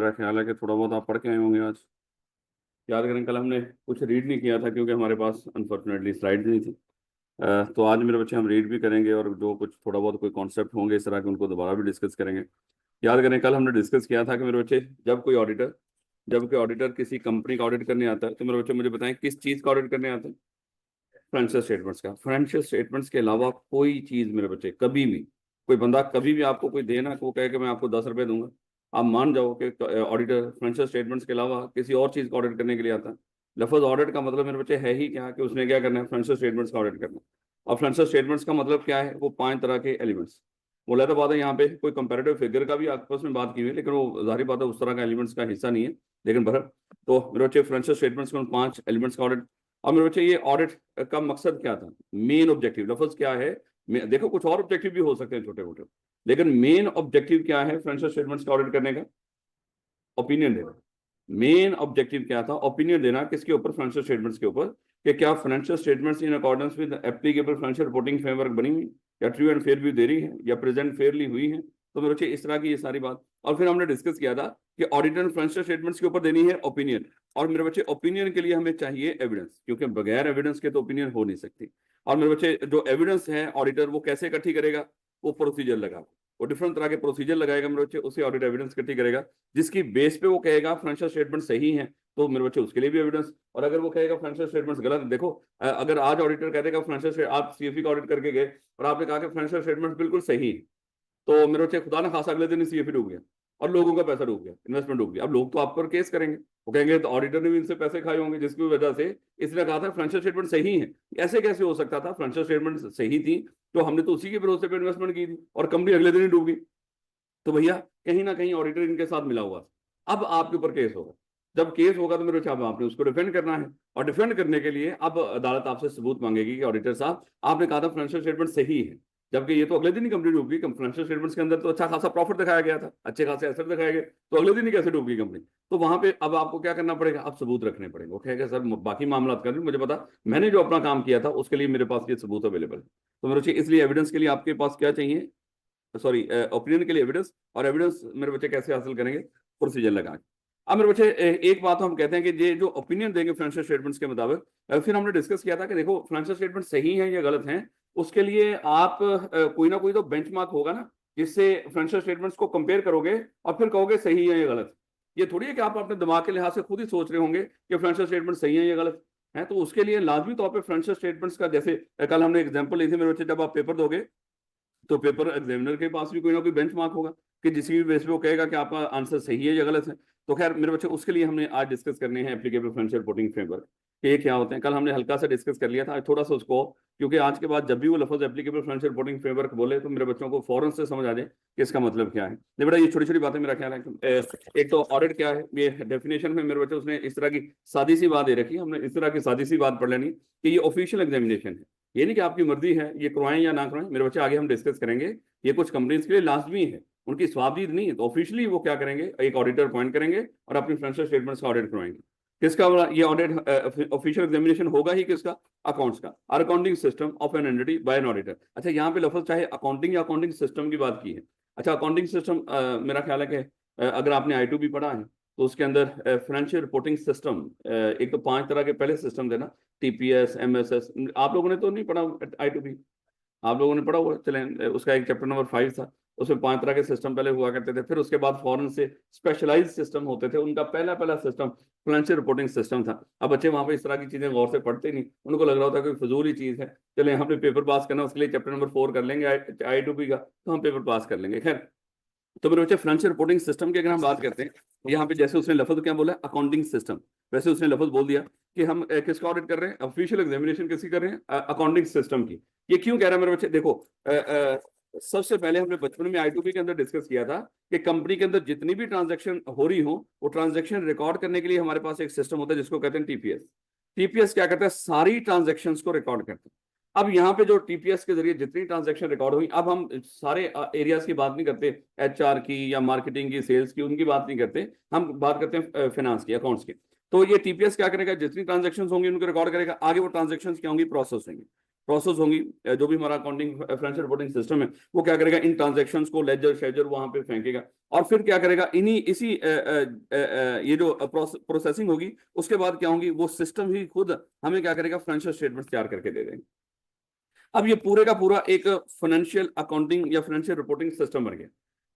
मेरा ख्याल है कि थोड़ा बहुत आप पढ़ के आए होंगे आज। याद करें, कल हमने कुछ रीड नहीं किया था क्योंकि हमारे पास अनफॉर्चुनेटली स्लाइड नहीं थी। तो आज मेरे बच्चे हम रीड भी करेंगे और जो कुछ थोड़ा बहुत कोई कॉन्सेप्ट होंगे इस तरह के उनको दोबारा भी डिस्कस करेंगे। याद करें, कल हमने डिस्कस किया था कि मेरे बच्चे, जब कोई ऑडिटर किसी कंपनी का ऑडिट करने आता है तो मेरे बच्चे मुझे बताएं किस चीज़ का ऑडिट करने आता है। फाइनेंशियल स्टेटमेंट्स का। फाइनेंशियल स्टेटमेंट्स के अलावा कोई चीज़ मेरे बच्चे कभी भी, कोई बंदा कभी भी आपको कोई देना कि वो कहे कि मैं आपको 10 रुपए दूंगा, आप मान जाओ कि ऑडिटर फाइनेंशियल स्टेटमेंट्स के अलावा किसी और चीज़ का ऑडिट करने के लिए आता है। लफ्ज ऑडिट का मतलब मेरे बच्चे है ही क्या कि उसने क्या करना है, फाइनेंशियल स्टेटमेंट्स का ऑडिट करना है। और फाइनेंशियल स्टेटमेंट्स का मतलब क्या है, वो 5 तरह के एलिमेंट्स। बोला तो बात है, यहाँ पे कोई कंपैरेटिव फिगर का भी आपस में बात की हुई है, लेकिन वो जाहिर बात है उस तरह का एलिमेंट्स का हिस्सा नहीं है। लेकिन बहर तो मेरे बच्चे फाइनेंशियल स्टेटमेंट्स में 5 एलिमेंट्स का ऑडिट। और मेरे बच्चे ये ऑडिट का मकसद क्या था, मेन ऑब्जेक्टिव, लफ्ज क्या है। देखो कुछ और ऑब्जेक्टिव भी हो सकते हैं छोटे मोटे, लेकिन मेन ऑब्जेक्टिव क्या है फाइनेंशियल स्टेटमेंट्स का ऑडिट करने का, ओपिनियन देना। मेन ऑब्जेक्टिव क्या था, ओपिनियन देना किसके ऊपर, फाइनेंशियल स्टेटमेंट्स के ऊपर, कि क्या financial statements in accordance with applicable financial reporting framework बनी हुई, या ट्रू एंड फेयर व्यू दे रही है, या प्रेजेंट फेयरली हुई है। तो मेरे बच्चे इस तरह की ये सारी बात। और फिर हमने डिस्कस किया था कि ऑडिटर फाइनेंशियल स्टेटमेंट्स के ऊपर देनी है ओपिनियन। और मेरे बच्चे ओपिनियन के लिए हमें चाहिए एविडेंस, क्योंकि बगैर एविडेंस के तो ओपिनियन हो नहीं सकती। और मेरे बच्चे जो एविडेंस है ऑडिटर वो कैसे इकट्ठी करेगा, वो प्रोसीजर लगा, वो डिफरेंट तरह के प्रोसीजर लगाएगा मेरे बच्चे, उसे ऑडिट एविडेंस इकट्ठी करेगा, जिसकी बेस पे वो कहेगा फाइनेंशियल स्टेटमेंट सही है तो मेरे बच्चे उसके लिए भी एविडेंस। और अगर वो कहेगा फाइनेंशियल स्टेटमेंट्स गलत है, देखो अगर आज ऑडिटर कह देगा फाइनेंशियल, आप सीएफई का ऑडिट करके गए और आपने कहा कि फाइनेंशियल स्टेटमेंट बिल्कुल सही है, तो मेरे बच्चे खुदा ना खासा अगले दिन सीएफई डूब गया और लोगों का पैसा डूब गया, इन्वेस्टमेंट डूब गया। अब लोग तो आप पर केस करेंगे, वो कहेंगे तो ऑडिटर ने भी इनसे पैसे खाए होंगे जिसकी वजह से इसने कहा था फाइनेंशियल स्टेटमेंट सही है। ऐसे कैसे हो सकता था, फाइनेंशियल स्टेटमेंट सही थी तो हमने तो उसी के भरोसे पे इन्वेस्टमेंट की थी और कंपनी अगले दिन ही डूब गई। तो भैया कहीं ना कहीं ऑडिटर इनके साथ मिला हुआ। अब आपके ऊपर केस होगा, जब केस होगा तो मेरे साहब आपने उसको डिफेंड करना है। और डिफेंड करने के लिए अब अदालत आपसे सबूत मांगेगी कि ऑडिटर साहब आपने कहा था फाइनेंशियल स्टेटमेंट सही है, जबकि ये तो अगले दिन ही कंपनी डूब गई। फाइनेंशियल स्टेटमेंट्स के अंदर तो अच्छा खासा प्रॉफिट दिखाया गया था, अच्छे खासे एसेट दिखाए गए, तो अगले दिन ही कैसे डूब गई कंपनी। तो वहां पे अब आपको क्या करना पड़ेगा, अब सबूत रखने पड़ेंगे। वो कहेगा सर बाकी मामला कर मुझे पता, मैंने जो अपना काम किया था उसके लिए मेरे पास ये सबूत अवेलेबल है। तो मेरे इसलिए एविडेंस के लिए आपके पास क्या चाहिए, सॉरी ओपिनियन के लिए एविडेंस। और एविडेंस मेरे बच्चे कैसे हासिल करेंगे, प्रोसीजर लगा के। अब मेरे बच्चे एक बात हम कहते हैं कि ये जो ओपिनियन देंगे फाइनेंशियल स्टेटमेंट्स के मुताबिक, फिर हमने डिस्कस किया था कि देखो फाइनेंशियल स्टेटमेंट सही है या गलत हैं, उसके लिए आप कोई ना कोई तो बेंचमार्क होगा ना, जिससे फाइनेंशियल स्टेटमेंट्स को कंपेयर करोगे और फिर कहोगे सही है या गलत। ये थोड़ी है कि आप अपने दिमाग के लिहाज से खुद ही सोच रहे होंगे कि फाइनेंशियल स्टेटमेंट सही है या गलत है। तो उसके लिए लाजमी तौर पर फाइनेंशियल स्टेटमेंट्स का, जैसे कल हमने एग्जाम्पल ली थी मेरे बच्चे, जब आप पेपर दोगे तो पेपर एग्जामिनर के पास भी कोई ना कोई बेंचमार्क होगा कि जिसकी भी बेस पे वो कहेगा कि आपका आंसर सही है या गलत है। तो खैर मेरे बच्चे उसके लिए हमने आज डिस्कस करने हैं एप्लीकेबल फाइनेंशियल रिपोर्टिंग फ्रेमवर्क कि ये क्या होते हैं। कल हमने हल्का सा डिस्कस कर लिया था, आज थोड़ा सा उसको, क्योंकि आज के बाद जब भी वो लफ्ज एप्लीकेबल फाइनेंशियल रिपोर्टिंग फ्रेमवर्क बोले तो मेरे बच्चों को फौरन से समझ आ जाए कि इसका मतलब क्या है। नहीं बेटा, ये छोटी छोटी बातें मेरा ख्याल है एक तो ऑडिट क्या है, ये डेफिनेशन में मेरे बच्चे उसने इस तरह की सादी सी बात दे रखी है, हमने इस तरह की सादी सी बात पढ़ लेनी कि ये ऑफिशियल एग्जामिनेशन है। ये नहीं कि आपकी मर्जी है ये करवाएं या ना करवाएं, मेरे बच्चे आगे हम डिस्कस करेंगे। ये कुछ कंपनीज के लिए लाजमी है, उनकी स्वाबदीद नहीं है, तो ऑफिशियली वो क्या करेंगे, एक ऑडिटर अपॉइंट करेंगे और अपनी फाइनेंशियल स्टेटमेंट्स का ऑडिट करवाएंगे। किसका ये ऑडिट ऑफिशियल एग्जामिनेशन होगा ही किसका, अकाउंट्स का। और accounting system of an entity by an auditor. अच्छा, यहाँ पे लफ्ज चाहे अकाउंटिंग या अकाउंटिंग सिस्टम की बात की है। अच्छा, अकाउंटिंग सिस्टम मेरा ख्याल है कि अगर आपने आई भी पढ़ा है तो उसके अंदर फाइनेंशियल रिपोर्टिंग सिस्टम, एक तो 5 तरह के पहले सिस्टम थे ना, टीपीएस, एमएसएस। आप लोगों ने तो नहीं पढ़ा आई टू बी, आप लोगों ने पढ़ा हुआ, चलें उसका एक चैप्टर नंबर 5 था, उसमें 5 तरह के सिस्टम पहले हुआ करते थे। फिर उसके बाद फॉरेन से स्पेशलाइज सिस्टम होते थे, उनका पहला पहला सिस्टम फाइनेंशियल रिपोर्टिंग सिस्टम था। अब बच्चे वहां पे इस तरह की चीजें गौर से पढ़ते नहीं, उनको लग रहा होता है कोई फजूल ही चीज है, चले हमने पेपर पास करना उसके लिए चैप्टर नंबर 4 कर लेंगे आई टू बी का, तो हम पेपर पास कर लेंगे। खैर, तो मेरे बच्चे फाइनेंशियल रिपोर्टिंग सिस्टम की अगर हम बात करते हैं, यहाँ पे जैसे उसने लफ्ज क्या बोला अकाउंटिंग सिस्टम, वैसे उसने लफ्ज बोल दिया कि हम किसका ऑडिट कर रहे हैं, ऑफिशियल एग्जामिनेशन किसकी कर रहे हैं, अकाउंटिंग सिस्टम की। ये क्यों कह रहा है मेरे बच्चे, देखो सबसे पहले हमने बचपन में आई2पी के अंदर डिस्कस किया था कि कंपनी के अंदर जितनी भी ट्रांजैक्शन हो रही हो, वो ट्रांजैक्शन रिकॉर्ड करने के लिए हमारे पास एक सिस्टम होता है जिसको कहते हैं टीपीएस। टीपीएस क्या करता है, सारी ट्रांजैक्शन को रिकॉर्ड करता है। अब यहाँ पे जो टीपीएस के जरिए जितनी ट्रांजैक्शन रिकॉर्ड हुई, अब हम सारे एरियाज की बात नहीं करते, एचआर की या मार्केटिंग की, सेल्स की, उनकी बात नहीं करते, हम बात करते हैं फाइनेंस की, अकाउंट्स की। तो ये टीपीएस क्या करेगा, जितनी ट्रांजैक्शन होंगी उनको रिकॉर्ड करेगा, आगे वो ट्रांजैक्शन क्या होंगी, प्रोसेस होंगी। प्रोसेस होंगी, जो भी हमारा अकाउंटिंग फाइनेंशियल रिपोर्टिंग सिस्टम है वो क्या करेगा, इन ट्रांजैक्शंस को लेजर शेजर वहां पे फेंकेगा, और फिर क्या करेगा, इन्हीं इसी ये जो प्रोसेसिंग होगी उसके बाद क्या होगी, वो सिस्टम ही खुद हमें क्या करेगा, फाइनेंशियल स्टेटमेंट तैयार करके दे देंगे। अब ये पूरे का पूरा एक फाइनेंशियल अकाउंटिंग या फाइनेंशियल रिपोर्टिंग सिस्टम बन गया।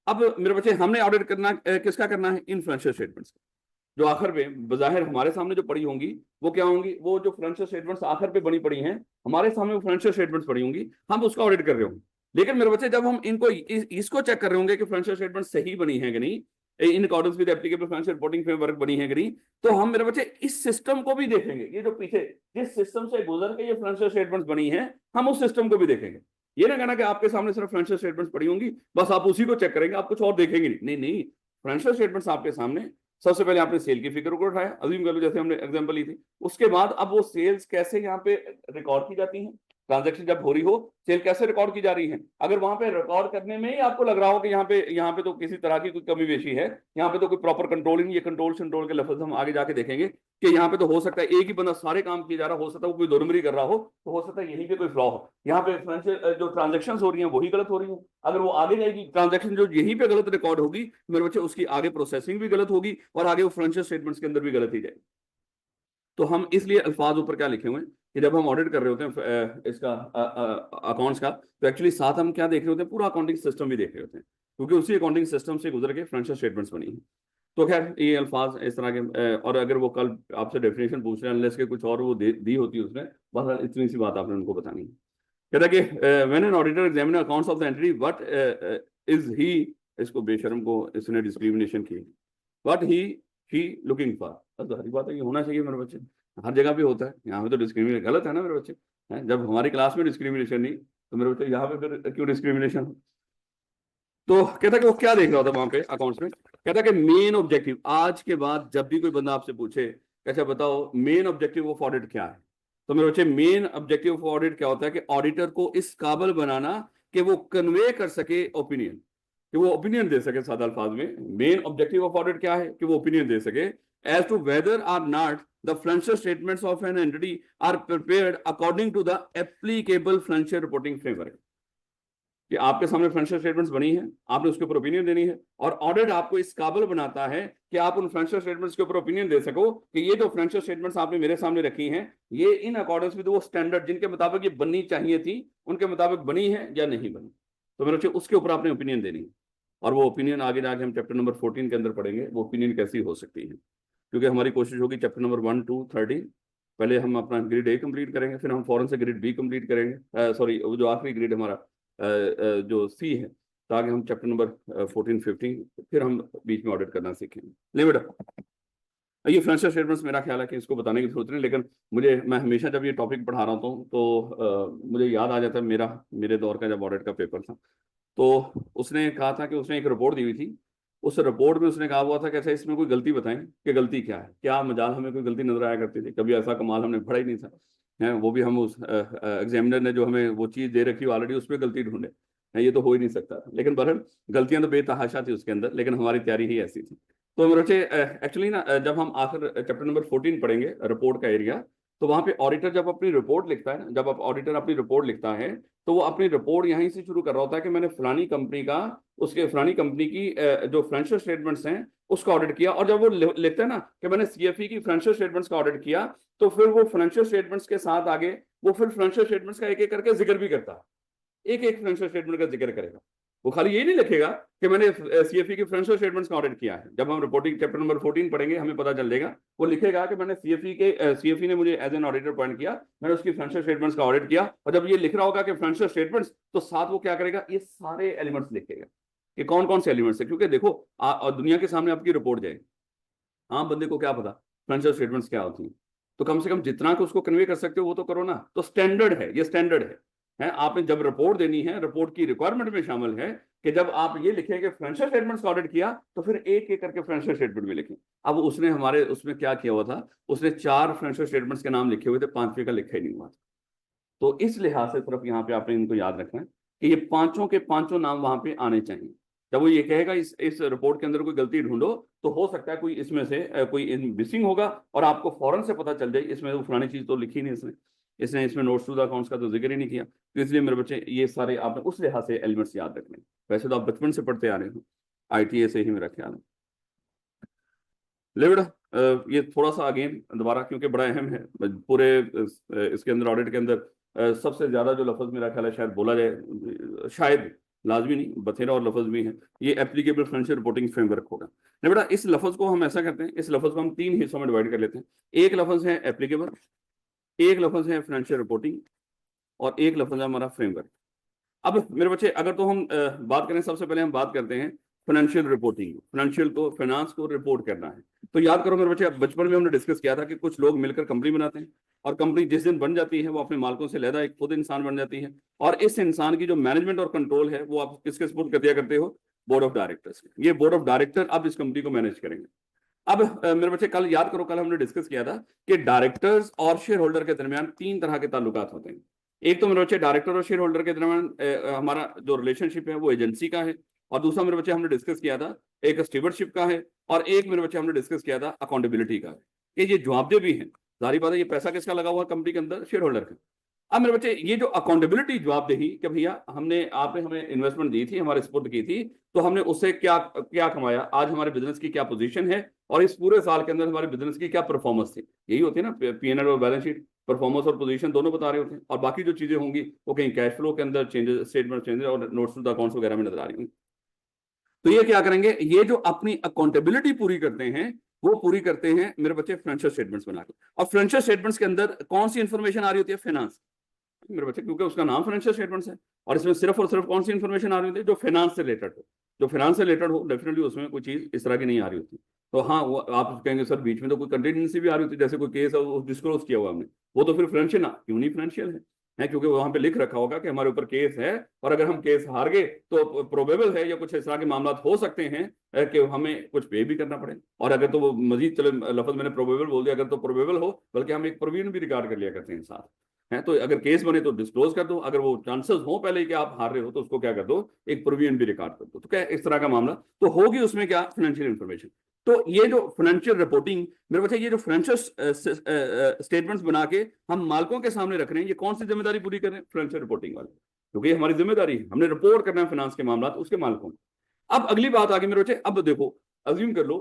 अब मेरे बच्चे हमने ऑडिट करना किसका करना है, इन फाइनेंशियल स्टेटमेंट्स का, जो आखिर में बजाहिर हमारे सामने जो पड़ी होंगी वो क्या होंगी, वो जो फाइनेंशियल स्टेटमेंट्स आखिर पे बनी पड़ी हैं हमारे सामने, वो फाइनेंशियल स्टेटमेंट्स पड़ी होंगी, हम उसका ऑडिट कर रहे होंगे। लेकिन मेरे बच्चे जब हम इनको इसको चेक कर रहे होंगे कि फाइनेंशियल स्टेटमेंट सही बनी है कि नहीं, इन accordance with applicable financial reporting framework बनी है कि नहीं, तो हम मेरे बच्चे इस सिस्टम को भी देखेंगे, ये जो पीछे जिस सिस्टम से गुजर के ये फाइनेंशियल स्टेटमेंट्स बनी है, हम उस सिस्टम को भी देखेंगे। ये ना कहना कि आपके सामने सिर्फ फाइनेंशियल स्टेटमेंट्स पड़ी होंगी, बस आप उसी को चेक करेंगे, आप कुछ और देखेंगे नहीं। नहीं नहीं, फाइनेंशियल स्टेटमेंट्स आपके सामने, सबसे पहले आपने सेल की फिगर को उठाया, अज्यूम कर लो जैसे हमने एग्जांपल ली थी, उसके बाद अब वो सेल्स कैसे यहाँ पे रिकॉर्ड की जाती हैं, ट्रांजैक्शन जब हो रही हो सेल कैसे रिकॉर्ड की जा रही है, अगर वहां पे रिकॉर्ड करने में ही आपको लग रहा हो कि यहाँ पे तो किसी तरह की कोई कमी बेशी है, यहाँ पे तो कोई प्रॉपर कंट्रोलिंग, ये कंट्रोल के लफ्ज हम आगे जाके देखेंगे कि यहाँ पे तो हो सकता है एक ही बंदा सारे काम किए जा रहा हो सकता है वो कोई दोरमरी कर रहा हो सकता है यहीं पे कोई फ्लॉ हो, यहाँ पे फाइनेंशियल जो ट्रांजेक्शन हो रही है वही गलत हो रही है, अगर वो आगे जाएगी ट्रांजेक्शन जो यहीं पे गलत रिकॉर्ड होगी मेरे बच्चे, उसकी आगे प्रोसेसिंग भी गलत होगी और आगे वो फाइनेंशियल स्टेटमेंट्स के अंदर भी गलत ही जाएगी। तो हम इसलिए अल्फाज ऊपर क्या लिखे हुए हैं कि जब हम ऑडिट कर रहे होते हैं इसका अकाउंट्स का, तो एक्चुअली साथ हम क्या देख रहे होते हैं, पूरा अकाउंटिंग सिस्टम भी देख रहे होते हैं, क्योंकि उसी अकाउंटिंग सिस्टम से गुजर के फाइनेंशियल स्टेटमेंट्स बनी है। तो खैर ये अल्फाज इस तरह के, और अगर वो कल आपसे डेफिनेशन पूछ रहे हैं अनलेस के कुछ और वो दी होती है उसने, बस इतनी सी बात आपने उनको बतानी है। कहता कि when an auditor examine accounts of the entity what is he, इसको बेशर्म को इसने डिस्क्रिमिनेशन की, what he she looking for, तो हरी बात है ये होना चाहिए मेरे बच्चे, हर जगह पे होता है, यहाँ पे तो डिस्क्रिमिनेशन गलत है ना मेरे बच्चे, है? जब हमारी क्लास में डिस्क्रिमिनेशन नहीं तो मेरे बच्चे यहाँ पे फिर क्यों डिस्क्रिमिनेशन। तो कहता कि वो क्या देख रहा था वहां पे अकाउंट्स में, कहता कि मेन ऑब्जेक्टिव, आज के बाद जब भी कोई बंदा आपसे पूछे कैसे बताओ मेन ऑब्जेक्टिव ऑफ ऑडिट क्या है, तो मेरे बच्चे मेन ऑब्जेक्टिव ऑफ ऑडिट क्या होता है कि ऑडिटर को इस काबिल बनाना कि वो कन्वे कर सके ओपिनियन, कि वो ओपिनियन दे सके, सादा अल्फाज में मेन ऑब्जेक्टिव ऑफ ऑडिट क्या है कि वो ओपिनियन दे सके as to whether or not the financial statements of an entity are prepared according to the applicable financial reporting framework, कि आपके सामने फाइनेंशियल स्टेटमेंट्स बनी है, आपने उसके ऊपर ओपिनियन देनी है, और ऑडिट आपको इस काबिल बनाता है कि आप उन फाइनेंशियल स्टेटमेंट्स के ऊपर ओपिनियन दे सको कि ये जो फाइनेंशियल स्टेटमेंट्स आपने मेरे सामने रखी हैं ये इन अकॉर्डेंस विद वो स्टैंडर्ड जिनके मुताबिक ये बननी चाहिए थी उनके मुताबिक बनी है या नहीं बनी, तो मेरे बच्चे उसके ऊपर आपने ओपिनियन देनी है। और वो ओपिनियन आगे जाके हम चैप्टर नंबर 14 के अंदर पढ़ेंगे वो ओपिनियन कैसी हो सकती है, क्योंकि हमारी कोशिश होगी चैप्टर नंबर 1 2 13 पहले हम अपना ग्रेड ए कंप्लीट करेंगे, फिर हम फौरन से ग्रेड बी कंप्लीट करेंगे, सॉरी वो जो आखिरी ग्रेड हमारा जो सी है, ताकि हम चैप्टर नंबर 14 15 फिर हम बीच में ऑडिट करना सीखेंगे। ले बेटा, ये फाइनेंशियल स्टेटमेंट्स मेरा ख्याल है कि इसको बताने की जरूरत नहीं, लेकिन मैं हमेशा जब ये टॉपिक पढ़ा रहा हूँ तो मुझे याद आ जाता है मेरे दौर का जब ऑडिट का पेपर था, तो उसने कहा था कि उसने एक रिपोर्ट दी हुई थी, उस रिपोर्ट में उसने कहा हुआ था कि अच्छा इसमें कोई गलती बताएं कि गलती क्या है, क्या मजाल हमें कोई गलती नजर आया करती थी, कभी ऐसा कमाल हमने पढ़ा ही नहीं था, है वो भी हम उस एग्जामिनर ने जो हमें वो चीज़ दे रखी हो ऑलरेडी उस पर गलती ढूंढे, ये तो हो ही नहीं सकता था, लेकिन बहरहाल गलतियां तो बेतहाशा थी उसके अंदर, लेकिन हमारी तैयारी ही ऐसी थी। तो मेरे बच्चे एक्चुअली ना जब हम आखिर चैप्टर नंबर 14 पढ़ेंगे रिपोर्ट का एरिया, तो वहां पे ऑडिटर जब अपनी रिपोर्ट लिखता है, जब ऑडिटर अपनी रिपोर्ट लिखता है तो वो अपनी रिपोर्ट यहीं से शुरू कर रहा होता है कि मैंने फलानी कंपनी का, उसके फलानी कंपनी की जो फाइनेंशियल स्टेटमेंट्स हैं उसका ऑडिट किया, और जब वो लिखता है ना कि मैंने सीएफई की फाइनेंशियल स्टेटमेंट्स का ऑडिट किया, तो फिर वो फाइनेंशियल स्टेटमेंट्स के साथ आगे वो फिर फाइनेंशियल स्टेटमेंट्स का एक एक करके जिक्र भी करता है, एक एक फाइनेंशियल स्टेटमेंट का जिक्र करेगा, वो खाली ये नहीं लिखेगा कि मैंने सीएफई की फाइनेंशियल स्टेटमेंट्स का ऑडिट किया है, जब हम रिपोर्टिंग चैप्टर नंबर 14 पढ़ेंगे हमें पता चल जाएगा, वो लिखेगा कि मैंने सीएफई ने मुझे एज एन ऑडिटर अपॉइंट किया, मैंने उसकी फाइनेंशियल स्टेटमेंट्स का ऑडिट किया, और जब ये लिख रहा होगा कि फाइनेंशियल स्टेटमेंट्स, तो साथ वो क्या करेगा, ये सारे एलिमेंट्स लिखेगा कि कौन कौन से एलिमेंट्स है, क्योंकि देखो दुनिया के सामने आपकी रिपोर्ट जाए, आम बंदे को क्या पता फाइनेंशियल स्टेटमेंट्स क्या होती है, तो कम से कम जितना कि उसको कन्वे कर सकते हो वो तो करो ना, तो स्टैंडर्ड है, ये स्टैंडर्ड है आपने जब रिपोर्ट देनी है, रिपोर्ट की रिक्वायरमेंट में शामिल है कि जब आप ये लिखें कि फाइनेंशियल स्टेटमेंट्स का ऑडिट किया तो फिर एक एक करके फाइनेंशियल स्टेटमेंट में लिखें। अब उसने हमारे उसमें क्या किया हुआ था, उसने 4 फाइनेंशियल स्टेटमेंट्स के नाम लिखे हुए थे, 5वें का लिखा ही नहीं हुआ था, तो इस लिहाज से सिर्फ यहाँ पे आपने इनको याद रखना है कि ये 5 के 5 नाम वहां पे आने चाहिए। जब वो ये कहेगा इस रिपोर्ट के अंदर कोई गलती ढूंढो, तो हो सकता है कोई इसमें से कोई मिसिंग होगा और आपको फौरन से पता चल जाए इसमें वो फलानी चीज तो लिखी नहीं इसने, इसने इसमें नोट्स टू द अकाउंट्स का तो जिक्र ही नहीं किया। तो इसलिए मेरे बच्चे ये सारे आपने उस लिहाज से एलिमेंट्स याद रखने। वैसे तो आप बचपन से पढ़ते आ रहे हो, ITA से ही मेरा ख्याल है। ले बेटा, ये थोड़ा सा अगेन दोबारा, क्योंकि बड़ा अहम है पूरे इसके अंदर, ऑडिट के अंदर सबसे ज्यादा जो लफ्ज मेरा ख्याल है शायद बोला जाए, शायद लाजमी नहीं, बथेरा और लफ्ज भी है, ये एप्लीकेबल फाइनेंशियल रिपोर्टिंग फ्रेमवर्क होगा। नहीं बेटा, इस लफ्ज को हम ऐसा करते हैं, इस लफ्ज को हम 3 हिस्सों में डिवाइड कर लेते हैं। एक लफ्ज है एप्लीकेबल, एक लफ्ज है फाइनेंशियल रिपोर्टिंग, और एक लफ्ज है हमारा फ्रेमवर्क। अब मेरे बच्चे अगर तो हम बात करें, सबसे पहले हम बात करते हैं फाइनेंशियल रिपोर्टिंग। फाइनेंशियल तो फाइनेंस को रिपोर्ट करना है। तो याद करो मेरे बच्चे, बचपन में हमने डिस्कस किया था कि कुछ लोग मिलकर कंपनी बनाते हैं, और कंपनी जिस दिन बन जाती है वो अपने मालिकों से लहदा एक खुद इंसान बन जाती है, और इस इंसान की जो मैनेजमेंट और कंट्रोल है वो आप किसके सपोर्ट कर दिया करते हो? Board of directors. ये बोर्ड ऑफ डायरेक्टर अब इस कंपनी को मैनेज करेंगे। अब मेरे बच्चे कल याद करो, कल हमने डिस्कस किया था कि डायरेक्टर्स और शेयर होल्डर के दरमियान 3 तरह के ताल्लुकात होते हैं। एक तो मेरे बच्चे डायरेक्टर और शेयर होल्डर के दरमियान हमारा जो रिलेशनशिप है वो एजेंसी का है, और दूसरा मेरे बच्चे हमने डिस्कस किया था एक स्टीवर्डशिप का है, और एक मेरे बच्चे हमने डिस्कस किया था अकाउंटेबिलिटी का है, कि ये जवाबदेह भी है। जाहिर बात है ये पैसा किसका लगा हुआ है कंपनी के अंदर? शेयर होल्डर का। अब मेरे बच्चे ये जो अकाउंटेबिलिटी जवाबदेही कि भैया हमने आपने हमें इन्वेस्टमेंट दी थी, हमारे सपोर्ट की थी, तो हमने उससे क्या क्या कमाया, आज हमारे बिजनेस की क्या पोजीशन है, और इस पूरे साल के अंदर हमारे बिजनेस की क्या परफॉर्मेंस थी। यही होती है ना P&L और बैलेंस शीट, परफॉर्मेंस और पोजीशन दोनों बता रहे होते हैं, और बाकी जो चीजें होंगी वो कहीं कैश फ्लो के अंदर चेंजेस, स्टेटमेंट चेंजेस और नोट्स टू द अकाउंट्स वगैरह में नजर आ रही होंगी। तो ये क्या करेंगे, ये जो अपनी अकाउंटेबिलिटी पूरी करते हैं वो पूरी करते हैं मेरे बच्चे फाइनेंशियल स्टेटमेंट्स बना के। और फाइनेंशियल स्टेटमेंट्स के अंदर कौन सी इंफॉर्मेशन आ रही होती है? फाइनेंस मेरे बच्चे, क्योंकि उसका नाम फाइनेंशियल स्टेटमेंट्स है, और इसमें सिर्फ और सिर्फ कौन सी इंफॉर्मेशन आ रही होती है? जो फाइनेंस से रिलेटेड हो। जो फाइनेंस से रिलेटेड हो डेफिनेटली उसमें कोई चीज इस तरह की नहीं आ रही होती। तो हाँ, वो आप कहेंगे सर बीच में तो कोई कंटिजेंसी भी आ रही होती है, जैसे कोई केस डिस्क्लोज किया हुआ हमने, वो तो फिर फाइनेंशियल क्यों नहीं फाइनेंशियल है, क्योंकि वहां पे लिख रखा होगा कि हमारे ऊपर केस है, और अगर हम केस हार गए तो प्रोबेबल है या कुछ इस तरह के मामला हो सकते हैं कि हमें कुछ पे भी करना पड़े। और अगर तो वो मजीद चले लफ्ज मैंने प्रोबेबल बोल दिया, अगर तो प्रोबेबल हो, बल्कि हम एक प्रोविजन भी रिकॉर्ड कर लिया करते हैं साथ है। तो अगर केस बने तो डिस्क्लोज कर दो, अगर वो चांसेस हो पहले कि आप हार रहे हो तो उसको क्या कर दो, एक प्रोविजन भी रिकॉर्ड कर दो। तो क्या इस तरह का मामला तो होगी उसमें क्या? Financial information. तो ये जो फाइनेंशियल रिपोर्टिंग मेरे बच्चे, ये जो फाइनेंशियल स्टेटमेंट्स बना के हम मालिकों के सामने रख रहे हैं, ये कौन सी जिम्मेदारी पूरी कर रहे हैं? फाइनेंशियल रिपोर्टिंग वाले, क्योंकि ये हमारी जिम्मेदारी है, हमने रिपोर्ट करना है फाइनेंस के मामला उसके मालिकों को। अब अगली बात आ गई मेरे बच्चे, अब देखो अज्यूम कर लो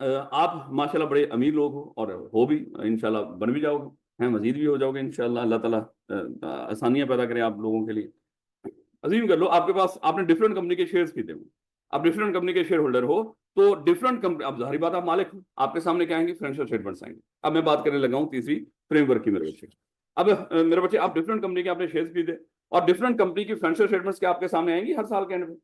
आप माशाल्लाह बड़े अमीर लोग हो, और हो भी इंशाल्लाह, बन भी जाओगे हैं, मजीद भी हो जाओगे इंशाल्लाह, अल्लाह ताला आसानियां पैदा करे आप लोगों के लिए। अज्यूम कर लो आपके पास, आपने डिफरेंट कंपनी के शेयर्स खरीदे हुए, आप डिफरेंट कंपनी के शेयर होल्डर हो, तो डिफरेंट कंपनी, अब जाहिर बात आप मालिक हो, आपके सामने क्या आएंगे? फाइनेंशियल स्टेटमेंट्स आएंगे। अब मैं बात करने लगा हूँ तीसरी फ्रेमवर्क की मेरे बच्चे। अब मेरे बच्चे, आप डिफरेंट कंपनी के आपने शेयर्स खरीदे, और डिफरेंट कंपनी की फाइनेंशियल स्टेटमेंट्स के आपके सामने आएंगी हर साल के एंड में।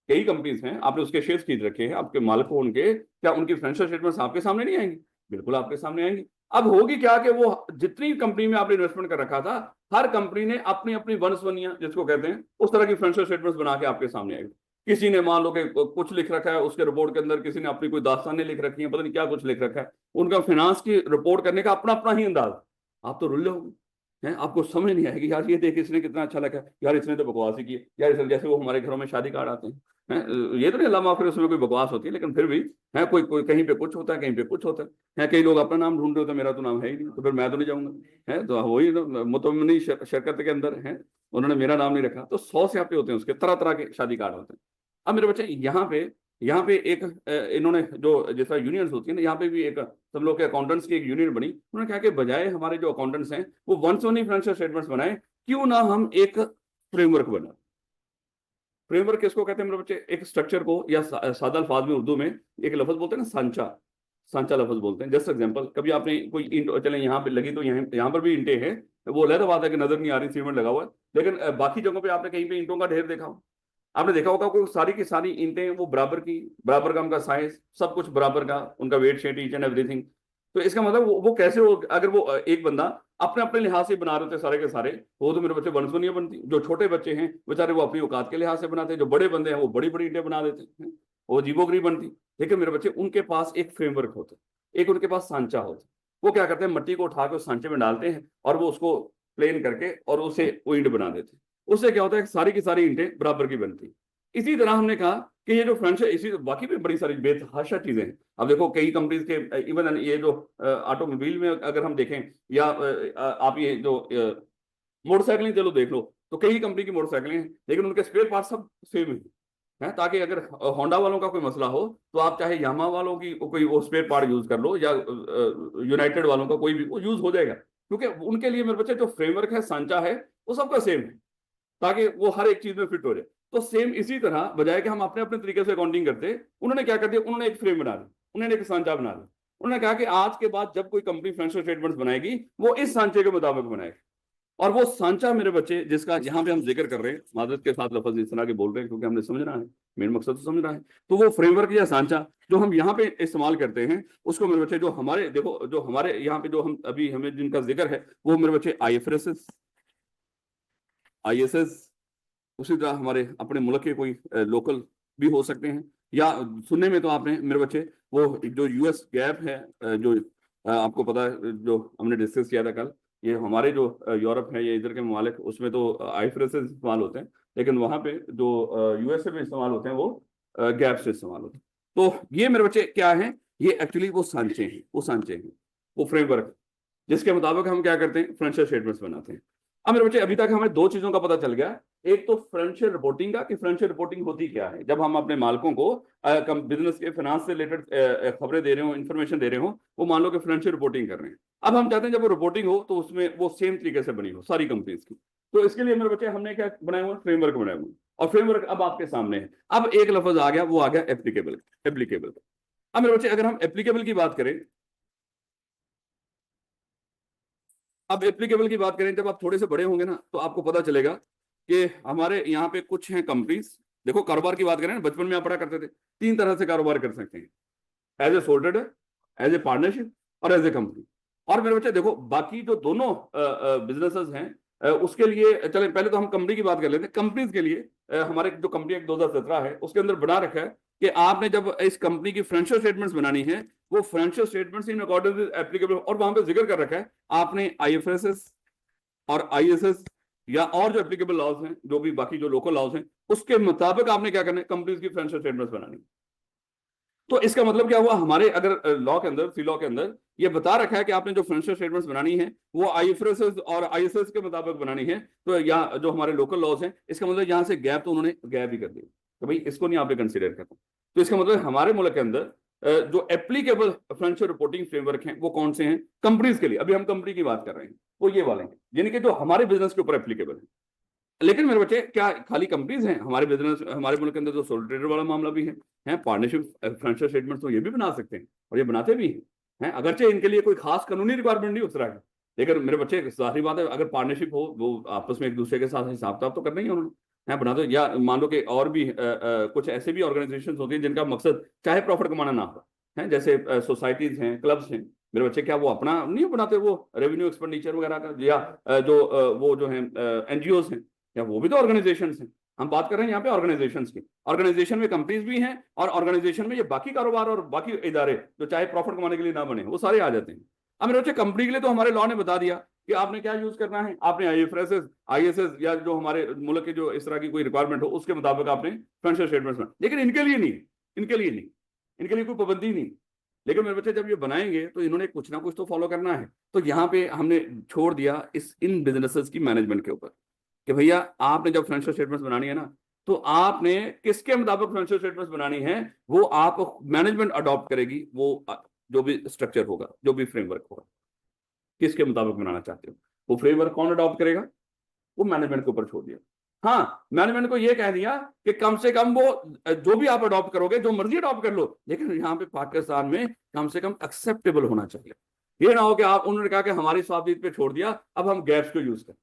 कई कंपनीज हैं, आपने उसके शेयर्स खरीद रखे हैं, आपके मालिक हो उनके, क्या उनकी फाइनेंशियल स्टेटमेंट्स आपके सामने नहीं आएंगी? बिल्कुल आपके सामने आएंगी। अब होगी क्या कि वो जितनी कंपनी में आपने इन्वेस्टमेंट कर रखा था, हर कंपनी ने अपनी अपनी वंशवनियां जिसको कहते हैं उस तरह की फाइनेंशियल स्टेटमेंट्स बना के आपके सामने आएगी। किसी ने मान लो कि कुछ लिख रखा है उसके रिपोर्ट के अंदर, किसी ने अपनी कोई दास्तानें लिख रखी हैं, पता नहीं क्या कुछ लिख रखा है, उनका फाइनेंस की रिपोर्ट करने का अपना अपना ही अंदाज। आप तो रुल्ले होंगे हैं, आपको समझ नहीं आएगी यार ये देख इसने कितना अच्छा लिखा है, यार इसने तो बकवास ही की है यार, इसने जैसे वो हमारे घरों में शादी कार्ड आते हैं ये तो नहीं अल्लाह माफ करे उसमें कोई बकवास होती है, लेकिन फिर भी है कोई कोई कहीं पे कुछ होता है, कहीं पे कुछ होता है कई लोग अपना नाम ढूंढ रहे होते हैं, मेरा तो नाम है ही नहीं, तो फिर मैं तो नहीं जाऊंगा है, तो वही तो मुतमनी शरकत के अंदर है, उन्होंने मेरा नाम नहीं रखा, तो 100 स्यापे होते हैं उसके, तरह तरह के शादी कार्ड होते हैं। अब मेरे बच्चे यहाँ पे एक इन्होंने जो जैसा यूनियंस होती है ना, यहाँ पे भी एक सब लोग के अकाउंटेंट्स की एक यूनियन बनी, उन्होंने कहा कि बजाय हमारे जो अकाउंटेंट्स हैं वो वंस ओनली फाइनेंशियल स्टेटमेंट्स बनाए, क्यों ना हम एक फ्रेमवर्क बना। फ्रेमवर्क किसको कहते हैं मेरे बच्चे? एक स्ट्रक्चर को, या सादा अल्फाज में उर्दू में एक लफ्ज बोलते हैं ना, सांचा, सांचा लफ्ज बोलते हैं। जस्ट एग्जांपल, कभी आपने कोई ईंट चले यहाँ पे लगी, तो यहाँ पर भी ईंटें हैं, वो अलग बात है कि नजर नहीं आ रही, सीमेंट लगा हुआ है, लेकिन बाकी जगहों पे आपने कहीं पे ईंटों का ढेर देखा हो, आपने देखा होगा कोई सारी की सारी ईंटें वो बराबर की, बराबर का उनका साइज, सब कुछ बराबर का, उनका वेट शेट ईच एंड एवरीथिंग। तो इसका मतलब वो कैसे हो, अगर वो एक बंदा अपने अपने लिहाज से बना रहे होते सारे के सारे, वो तो मेरे बच्चे बनसुनियां बनती। जो छोटे बच्चे हैं बेचारे वो अपनी औकात के लिहाज से बनाते हैं, जो बड़े बंदे हैं वो बड़ी बड़ी ईंटें बना देते हैं, वो अजीबोगरीब बनती। लेकिन मेरे बच्चे उनके पास एक फ्रेमवर्क होता है, एक उनके पास सांचा होता है। वो क्या करते हैं, मिट्टी को उठा के उस सांचे में डालते हैं और वो उसको प्लेन करके और उसे ईंट बना देते हैं। उससे क्या होता है, सारी की सारी ईंटें बराबर की बनती। इसी तरह हमने कहा कि ये जो फ्रेंच इसी बाकी भी बड़ी सारी बेतहाशा चीजें हैं। अब देखो कई कंपनीज के इवन ये जो ऑटोमोबाइल में अगर हम देखें, या आप ये जो मोटरसाइकिलें चलो देख लो, तो कई कंपनी की मोटरसाइकिलें हैं लेकिन उनके स्पेयर पार्ट सब सेम है, ताकि अगर होंडा वालों का कोई मसला हो तो आप चाहे यामा वालों की कोई वो स्पेयर पार्ट यूज कर लो, या यूनाइटेड वालों का कोई भी वो यूज हो जाएगा, क्योंकि उनके लिए मेरे बच्चे जो फ्रेमवर्क है, सांचा है, वो सबका सेम है, ताकि वो हर एक चीज में फिट हो जाए। तो सेम इसी तरह बजाय कि हम अपने अपने तरीके से अकाउंटिंग करते, उन्होंने क्या कर दिया, उन्होंने एक फ्रेम बना दिया, उन्होंने एक सांचा बना दिया। उन्होंने कहा कि आज के बाद जब कोई कंपनी फाइनेंशियल स्टेटमेंट्स बनाएगी वो इस सांचे के मुताबिक बनाएगी। और वो सांचा मेरे बच्चे जिसका यहाँ पे हम जिक्र कर रहे हैं, मादरत के साथ लफ्ज इस तरह के बोल रहे हैं क्योंकि हमने समझना है, मेन मकसद तो समझना है। तो वो फ्रेमवर्क या सांचा जो हम यहाँ पे इस्तेमाल करते हैं, उसको मेरे बच्चे जो हमारे देखो, जो हमारे यहाँ पे जो हम अभी हमें जिनका जिक्र है, वो मेरे बच्चे IFRS, ISS, उसी तरह हमारे अपने मुल्क के कोई लोकल भी हो सकते हैं, या सुनने में तो आपने मेरे बच्चे वो जो US गैप है, जो आपको पता है, जो हमने डिस्कस किया था कल, ये हमारे जो यूरोप है, ये इधर के ममालिक, उसमें तो IFRS से इस्तेमाल होते हैं, लेकिन वहाँ पे जो USA में इस्तेमाल होते हैं वो गैप से इस्तेमाल होते हैं। तो ये मेरे बच्चे क्या है, ये एक्चुअली वो सांचे हैं, वो फ्रेमवर्क जिसके मुताबिक हम क्या करते हैं, फाइनेंशियल स्टेटमेंट्स बनाते हैं। अब मेरे बच्चे अभी तक हमें दो चीजों का पता चल गया, एक तो फाइनेंशियल रिपोर्टिंग का, कि फाइनेंशियल रिपोर्टिंग होती क्या है, जब हम अपने मालिकों को बिजनेस के फाइनेंस से रिलेटेड खबरें दे रहे हो, इन्फॉर्मेशन दे रहे हो, वो मान लो कि फाइनेंशियल रिपोर्टिंग कर रहे हैं। अब हम चाहते हैं जब वो रिपोर्टिंग हो तो उसमें वो सेम तरीके से बनी हो सारी कंपनीज की। तो इसके लिए मेरे बच्चे हमने क्या बनाए हुए, फ्रेमवर्क बनाए हुए, और फ्रेमवर्क अब आपके सामने है। अब एक लफ्ज आ गया, वो आ गया एप्लीकेबल। एप्लीकेबल, अब मेरे बच्चे अगर हम एप्लीकेबल की बात करें, अब एप्लीकेबल की बात करें, जब आप थोड़े से बड़े होंगे ना तो आपको पता चलेगा कि हमारे यहाँ पे कुछ हैं कंपनीज। देखो कारोबार की बात करें ना, बचपन में आप पढ़ा करते थे, तीन तरह से कारोबार कर सकते हैं, as a sole trader, as a partnership, और एज ए कंपनी। और मेरे बच्चे देखो बाकी जो दोनों बिजनेसेस हैं, उसके लिए चले पहले तो हम कंपनी की बात कर लेते हैं। कंपनीज के लिए हमारे जो कंपनी एक 2017 है उसके अंदर बना रखा है कि आपने जब इस कंपनी की फाइनेंशियल स्टेटमेंट्स बनानी है, वो financial statements in according with applicable, और वहां पे जिक्र कर रखा है आपने IFRS और ISS या और जो एप्लीकेबल लॉज हैं, जो भी बाकी जो लोकल लॉज हैं, उसके मुताबिक आपने क्या करना है, कंपनीज की फाइनेंशियल स्टेटमेंट्स बनानी है। तो इसका मतलब क्या हुआ, हमारे अगर लॉ के अंदर, सी लॉ के अंदर ये बता रखा है कि आपने जो फाइनेंशियल स्टेटमेंट्स बनानी है वो IFRS और ISS के मुताबिक बनानी है, तो या जो हमारे लोकल लॉज हैं, इसका मतलब यहाँ से गैप तो उन्होंने गैप ही कर दिया, तो भाई इसको नहीं आपने कंसिडर करना। तो इसका मतलब हमारे मुल्क के अंदर जो एप्लीकेबल फाइनेंशियल रिपोर्टिंग फ्रेमवर्क हैं वो कौन से हैं कंपनीज के लिए, अभी हम कंपनी की बात कर रहे हैं, वो ये वाले हैं, यानी कि जो हमारे बिजनेस के ऊपर एप्लीकेबल है। लेकिन मेरे बच्चे क्या खाली कंपनीज हैं हमारे बिजनेस, हमारे मुल्क के अंदर तो सोल ट्रेडर वाला मामला भी है पार्टनरशिप फाइनेंशियल स्टेटमेंट तो ये भी बना सकते हैं, और ये बनाते भी हैं, अगरचे इनके लिए कोई खास कानूनी रिक्वायरमेंट नहीं उस तरह की। लेकिन मेरे बच्चे जाहिर बात है, अगर पार्टनरशिप हो, वो आपस में एक दूसरे के साथ हिसाब किताब तो करना ही है उन्होंने, है बना दो। या मान लो कि और भी कुछ ऐसे भी ऑर्गेनाइजेशन होती हैं जिनका मकसद चाहे प्रॉफिट कमाना ना हो, है जैसे सोसाइटीज हैं, क्लब्स हैं, मेरे बच्चे क्या वो अपना नहीं बनाते, वो रेवेन्यू एक्सपेंडिचर वगैरह का, या वो जो है NGOs हैं, या वो भी तो ऑर्गेनाइजेशन हैं। हम बात कर रहे हैं यहाँ पे ऑर्गेनाइजेशन की, ऑर्गेनाइजेशन में कंपनीज भी हैं, और ऑर्गेनाइजेशन में ये बाकी कारोबार और बाकी इदारे जो चाहे प्रॉफिट कमाने के लिए ना बने, वो सारे आ जाते हैं। अब मेरे बच्चे कंपनी के लिए तो हमारे लॉ ने बता दिया कि आपने क्या यूज करना है, आपने IFRS ISS या जो हमारे मुल्क के जो इस तरह की कोई रिक्वायरमेंट हो उसके मुताबिक आपने फाइनेंशियल स्टेटमेंट्स में, लेकिन इनके लिए नहीं, इनके लिए कोई पाबंदी नहीं। लेकिन मेरे बच्चे जब ये बनाएंगे तो इन्होंने कुछ ना कुछ तो फॉलो करना है। तो यहाँ पे हमने छोड़ दिया इन बिजनेसेस की मैनेजमेंट के ऊपर कि भैया आपने जब फाइनेंशियल स्टेटमेंट्स बनानी है ना, तो आपने किसके मुताबिक फाइनेंशियल स्टेटमेंट्स बनानी है, वो आप मैनेजमेंट अडॉप्ट करेगी, वो जो भी स्ट्रक्चर होगा, जो भी फ्रेमवर्क होगा, किसके मुताबिक बनाना चाहते हो, वो फ्रेमवर्क कौन अडॉप्ट करेगा, वो मैनेजमेंट के ऊपर छोड़ दिया। हाँ, मैनेजमेंट को ये कह दिया कि कम से कम वो जो भी आप अडॉप्ट करोगे, जो मर्जी अडॉप्ट कर लो, लेकिन यहाँ पे पाकिस्तान में कम से कम एक्सेप्टेबल होना चाहिए। ये ना हो कि आप, उन्होंने कहा कि हमारी स्वाबदीद पे छोड़ दिया, अब हम गैप्स को यूज करें,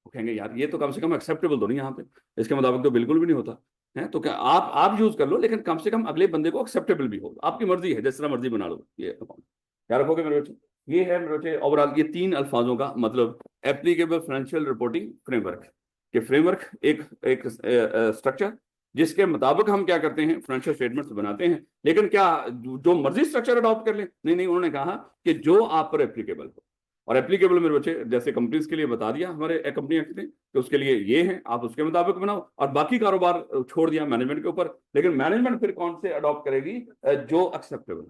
वो कहेंगे यार ये तो कम से कम एक्सेप्टेबल तो नहीं, यहाँ पे इसके मुताबिक तो बिल्कुल भी नहीं होता है। तो क्या आप यूज कर लो, लेकिन कम से कम अगले बंदे को एक्सेप्टेबल भी हो, आपकी मर्जी है, जिस तरह मर्जी बना लो। ये अकाउंट क्या रखोगे मेरे बच्चे, ये है मेरे बच्चे ओवरऑल ये तीन अल्फाजों का मतलब एप्लीकेबल फाइनेंशियल रिपोर्टिंग फ्रेमवर्क के फ्रेमवर्क, एक स्ट्रक्चर जिसके मुताबिक हम क्या करते हैं, फाइनेंशियल स्टेटमेंट्स बनाते हैं। लेकिन क्या जो मर्जी स्ट्रक्चर अडॉप्ट कर ले, नहीं, उन्होंने कहा कि जो आप पर एप्लीकेबल हो, और एप्लीकेबल मेरे बच्चे जैसे कंपनीज के लिए बता दिया हमारे कंपनी एक्ट ने कि उसके लिए ये है, आप उसके मुताबिक बनाओ, और बाकी कारोबार छोड़ दिया मैनेजमेंट के ऊपर। लेकिन मैनेजमेंट फिर कौन से अडॉप्ट करेगी, जो एक्सेप्टेबल।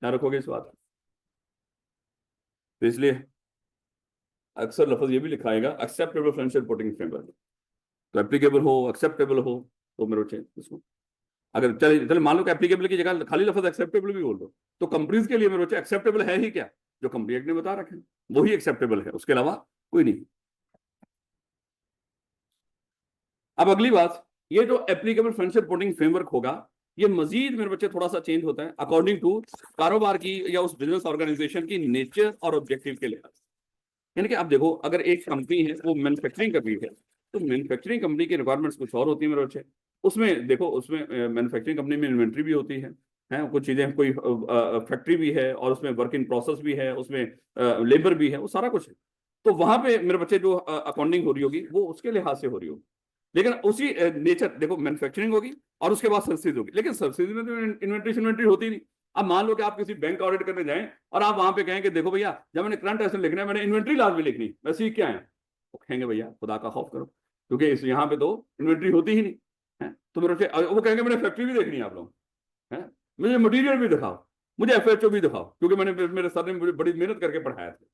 ध्यान रखोगे इस बात। तो इसलिए अक्सर लफ्ज ये भी लिखा आएगा एक्सेप्टेबल फाइनेंशियल रिपोर्टिंग फ्रेमवर्क। तो एप्लीकेबल हो, एक्सेप्टेबल हो, तो मेरे बच्चे इसको अगर चले चले मान लो कि एप्लीकेबल की जगह खाली लफ्ज एक्सेप्टेबल भी बोल दो, तो कंपनीज के लिए मेरे बच्चे एक्सेप्टेबल है ही क्या, जो कंपनी एक्ट ने बता रखे वही एक्सेप्टेबल है, उसके अलावा कोई नहीं। अब अगली बात, ये जो एप्लीकेबल फाइनेंशियल रिपोर्टिंग फ्रेमवर्क होगा, ये मजीद मेरे बच्चे थोड़ा सा चेंज होता है अकॉर्डिंग टू कारोबार की या उस बिजनेस ऑर्गेनाइजेशन की नेचर और ऑब्जेक्टिव के लिहाज। यानी कि आप देखो, अगर एक कंपनी है वो मैन्युफैक्चरिंग कर रही है, तो मैन्युफैक्चरिंग कंपनी की रिक्वायरमेंट्स कुछ और होती है मेरे बच्चे। उसमें देखो, उसमें मैन्युफैक्चरिंग कंपनी में इन्वेंट्री भी होती है कुछ चीजें, कोई फैक्ट्री भी है, और उसमें वर्क इन प्रोसेस भी है, उसमें लेबर भी है, वो सारा कुछ है। तो वहां पे मेरे बच्चे जो अकाउंटिंग हो रही होगी वो उसके लिहाज से हो रही होगी। लेकिन उसी नेचर देखो, मैन्युफैक्चरिंग होगी और उसके बाद सब्सिडी होगी, लेकिन सब्सिडी में तो इन्वेंट्री होती नहीं। अब मान लो कि आप किसी बैंक ऑडिट करने जाएं और आप वहां पे कहें कि देखो भैया, जब मैंने करंट एसेट लिखना है, मैंने इन्वेंट्री लास्ट भी लिखनी, मैं सीख के आया। वो कहेंगे भैया खुदा का खौफ करो, क्योंकि इस यहाँ पे तो इन्वेंट्री होती ही नहीं है। तो मेरे वो कहेंगे मैंने फैक्ट्री भी देखनी है आप लोग, है मुझे मटीरियल भी दिखाओ, मुझे एफएचओ भी दिखाओ, क्योंकि मैंने मेरे सर ने मुझे बड़ी मेहनत करके पढ़ाया था।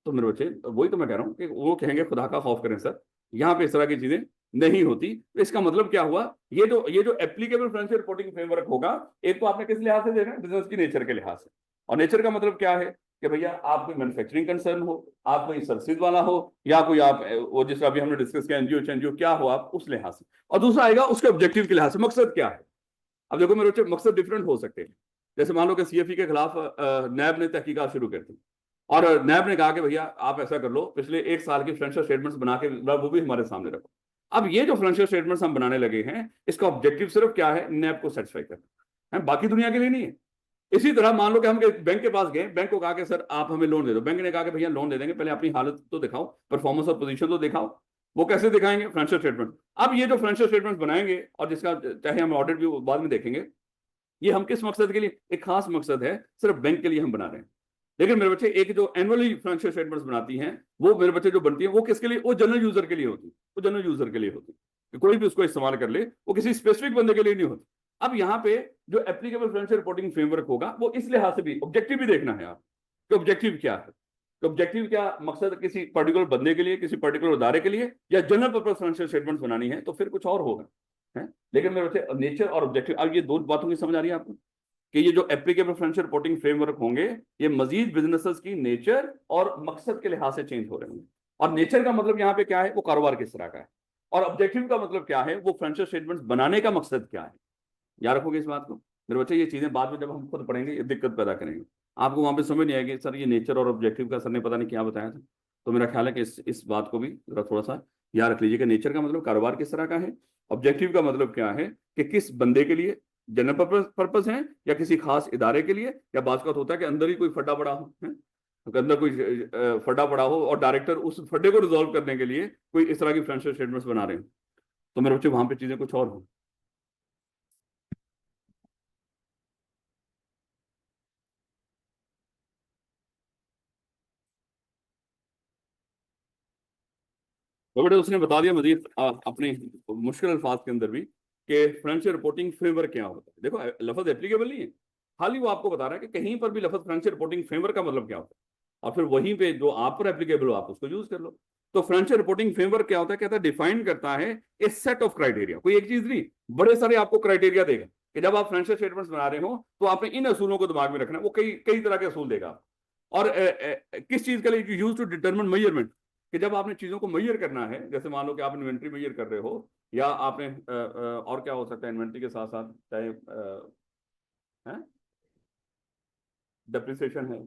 तो मेरे बच्चे वही तो मैं कह रहा हूँ कि वो कहेंगे खुदा का खौफ करें सर, यहाँ पे इस तरह की चीजें नहीं होती। तो इसका मतलब क्या हुआ, ये जो एप्लीकेबल फाइनेंशियल रिपोर्टिंग फ्रेमवर्क होगा, एक तो आपने किस लिहाज से देखना है, बिजनेस की नेचर के लिहाज से। और नेचर का मतलब क्या है कि भैया आप कोई मैन्युफैक्चरिंग कंसर्न हो, आप कोई सर्विस वाला हो, या कोई आप वो जिसका अभी हमने डिस्कस किया एनजीओ क्या हो, आप उस लिहाज से। और दूसरा आएगा उसके ऑब्जेक्टिव के लिहाज से, मकसद क्या है। अब देखो मेरे बच्चे, मकसद डिफरेंट हो सकते हैं। जैसे मान लो कि सीएफई के खिलाफ नैब ने तहकीकात शुरू कर दी, और नैब ने कहा कि भैया आप ऐसा कर लो, पिछले एक साल की फाइनेंशियल स्टेटमेंट्स बना के वो भी हमारे सामने रखो। अब ये जो फाइनेंशियल स्टेटमेंट्स हम बनाने लगे हैं, इसका ऑब्जेक्टिव सिर्फ क्या है, नैब को सेटिस्फाई करना है, बाकी दुनिया के लिए नहीं है। इसी तरह मान लो कि हम बैंक के पास गए, बैंक को कहा कि सर आप हमें लोन दे दो, बैंक ने कहा कि भैया लोन दे देंगे, पहले अपनी हालत तो दिखाओ, परफॉर्मेंस और पोजीशन तो दिखाओ। वो कैसे दिखाएंगे, फाइनेंशियल स्टेटमेंट। अब ये जो फाइनेंशियल स्टेटमेंट बनाएंगे, और जिसका चाहे हम ऑडिट भी बाद में देखेंगे, ये हम किस मकसद के लिए, एक खास मकसद है, सिर्फ बैंक के लिए हम बना रहे हैं। लेकिन मेरे बच्चे एक जो एनुअली फाइनेंशियल स्टेटमेंट्स बनाती हैं, वो मेरे बच्चे जो बनती है, वो किसके लिए, वो जनरल यूजर के लिए होती है, वो जनरल यूजर के लिए होती है कि कोई भी उसको इस्तेमाल कर ले, वो किसी स्पेसिफिक बंदे के लिए नहीं होती। अब यहाँ पे जो एप्लीकेबल फाइनेंशियल रिपोर्टिंग फ्रेमवर्क होगा, वो इस लिहाज से भी ऑब्जेक्टिव भी देखना है आप, कि ऑब्जेक्टिव क्या है। तो ऑब्जेक्टिव क्या, मकसद किसी पर्टिकुलर बंदे के लिए, किसी पर्टिकुलर इदारे के लिए, या जनरल पर्पज फाइनेंशियल स्टेटमेंट्स बनानी है, तो फिर कुछ और होगा है। लेकिन मेरे बच्चे नेचर और ऑब्जेक्टिव, अब ये दो बातों की समझ आ रही है आपको, कि ये जो एप्लीकेबल फाइनेंशियल रिपोर्टिंग फ्रेमवर्क होंगे, ये मजीद बिजनेसेस की नेचर और मकसद के लिहाज से चेंज हो रहे होंगे। और नेचर का मतलब यहाँ पे क्या है, वो कारोबार किस तरह का है, और ऑब्जेक्टिव का मतलब क्या है, वो फाइनेंशियल स्टेटमेंट्स बनाने का मकसद क्या है। याद रखोगे इस बात को मेरे बच्चे, ये चीजें बाद में जब हम खुद पढ़ेंगे ये दिक्कत पैदा करेंगे, आपको वहां पे समझ नहीं आएगी सर ये नेचर और ऑब्जेक्टिव का सर ने पता नहीं क्या बताया था। तो मेरा ख्याल है कि इस बात को भी जरा थोड़ा सा याद रख लीजिए कि नेचर का मतलब कारोबार किस तरह का है, ऑब्जेक्टिव का मतलब क्या है कि किस बंदे के लिए जनरल पर्पस है, या किसी खास इदारे के लिए, या बात का होता है कि अंदर ही कोई फड्डा पड़ा हो है, तो अंदर कोई फड्डा पड़ा हो और डायरेक्टर उस फड्डे को रिजॉल्व करने के लिए कोई इस तरह की फाइनेंशियल स्टेटमेंट्स बना रहे हैं। तो मेरे बच्चे वहां पे चीजें कुछ और हो। तो बेटे उसने बता दिया मजीद अपने मुश्किल अल्फाज के अंदर भी कि फाइनेंशियल रिपोर्टिंग फ्रेमवर्क क्या होता है। देखो लफ्ज एप्लीकेबल नहीं है, खाली वो आपको बता रहा है कि कहीं पर भी लफ्ज फाइनेंशियल रिपोर्टिंग फ्रेमवर्क का मतलब क्या होता है, और फिर वहीं पे जो आप पर एप्लीकेबल हो आप उसको यूज कर लो। तो फाइनेंशियल रिपोर्टिंग फ्रेमवर्क क्या होता है, कहता है डिफाइन करता है ए सेट ऑफ क्राइटेरिया, कोई एक चीज नहीं, बड़े सारे आपको क्राइटेरिया देगा कि जब आप फाइनेंशियल स्टेटमेंट्स बना रहे हो तो आपने इन असूलों को दिमाग में रखना है। वो कई कई तरह के असूल देगा। और किस चीज के लिए, यूज टू डिटरमिन मेजरमेंट, कि जब आपने चीजों को मेजर करना है, जैसे मान लो कि आप इन्वेंट्री मेजर कर रहे हो, या आपने और क्या हो सकता है इन्वेंट्री के साथ साथ, चाहे डेप्रिसिएशन है,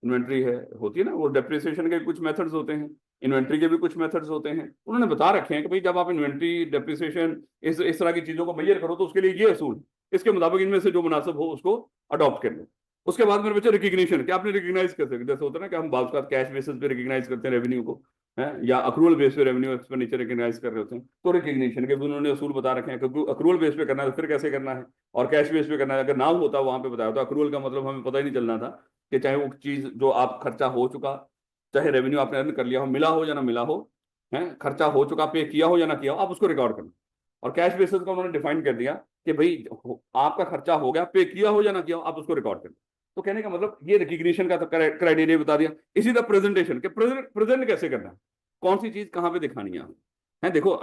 इन्वेंट्री है होती है ना, वो डेप्रिसिएशन के कुछ मेथड्स होते हैं, इन्वेंट्री के भी कुछ मेथड्स होते हैं। उन्होंने बता रखे हैं कि भाई जब आप इन्वेंट्री डेप्रिसिएशन इस तरह की चीजों को मेजर करो तो उसके लिए ये असूल, इसके मुताबिक इनमें से जो मुनासिब हो उसको अडॉप्ट कर लो। उसके बाद मेरे बच्चे रिकग्निशन, क्या आपने रिकग्नाइज कर सकते, जैसे होता है ना कि हम बात कैश बेसिस पे रिकग्नाइज करते हैं रेवेन्यू को, है, या अक्रूवल बेस पे रेवेन्यू एक्सपेंडिचर रिकग्नाइज कर रहे होते हैं, तो रिकग्निशन के भी उन्होंने असूल बता रखे हैं कि अक्रूवल बेस पे करना है तो फिर कैसे करना है, और कैश बेस पे करना है। अगर नाम होता वहां पे बताया होता, अक्रूवल का मतलब हमें पता ही नहीं चलना था कि चाहे वो चीज जो आप खर्चा हो चुका, चाहे रेवेन्यू आपने अर्न कर लिया हो, मिला हो या ना मिला हो, है खर्चा हो चुका, पे किया हो या ना किया हो, आप उसको रिकॉर्ड करना। और कैश बेसिस का उन्होंने डिफाइन कर दिया कि भाई आपका खर्चा हो गया, पे किया हो या ना किया हो, आप उसको रिकॉर्ड करना। तो कहने का मतलब ये रिकग्निशन का क्राइटेरिया बता दिया। इसी तरह प्रेजेंटेशन के प्रेजेंट कैसे करना है, कौन सी चीज कहाँ पे दिखानी है देखो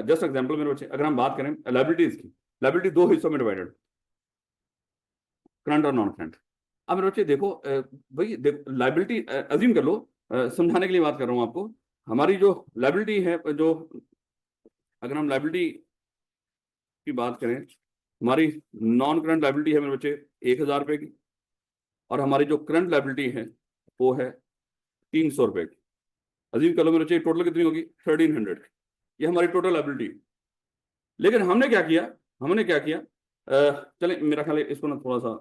जस्ट एग्जांपल मेरे बच्चे, अगर हम बात करें लाइबिलिटीज की, लाइबिलिटी दो हिस्सों में डिवाइडेड, करंट और नॉन करंट। अब मेरे बच्चे देखो भाई देखो लाइबिलिटी अज्यूम कर लो, समझाने के लिए बात कर रहा हूँ आपको। हमारी जो लाइबिलिटी है, जो अगर हम लाइबिलिटी की बात करें, हमारी नॉन करंट लाइबिलिटी है मेरे बच्चे 1,000 रुपए की, और हमारी जो करंट लाइबिलिटी है वो है 300 रुपए की। अजीम कर लो मेरे बच्चे टोटल कितनी होगी, 1300। ये हमारी टोटल लाइबिलिटी। लेकिन हमने क्या किया, चले मेरा ख्याल है इसको ना थोड़ा सा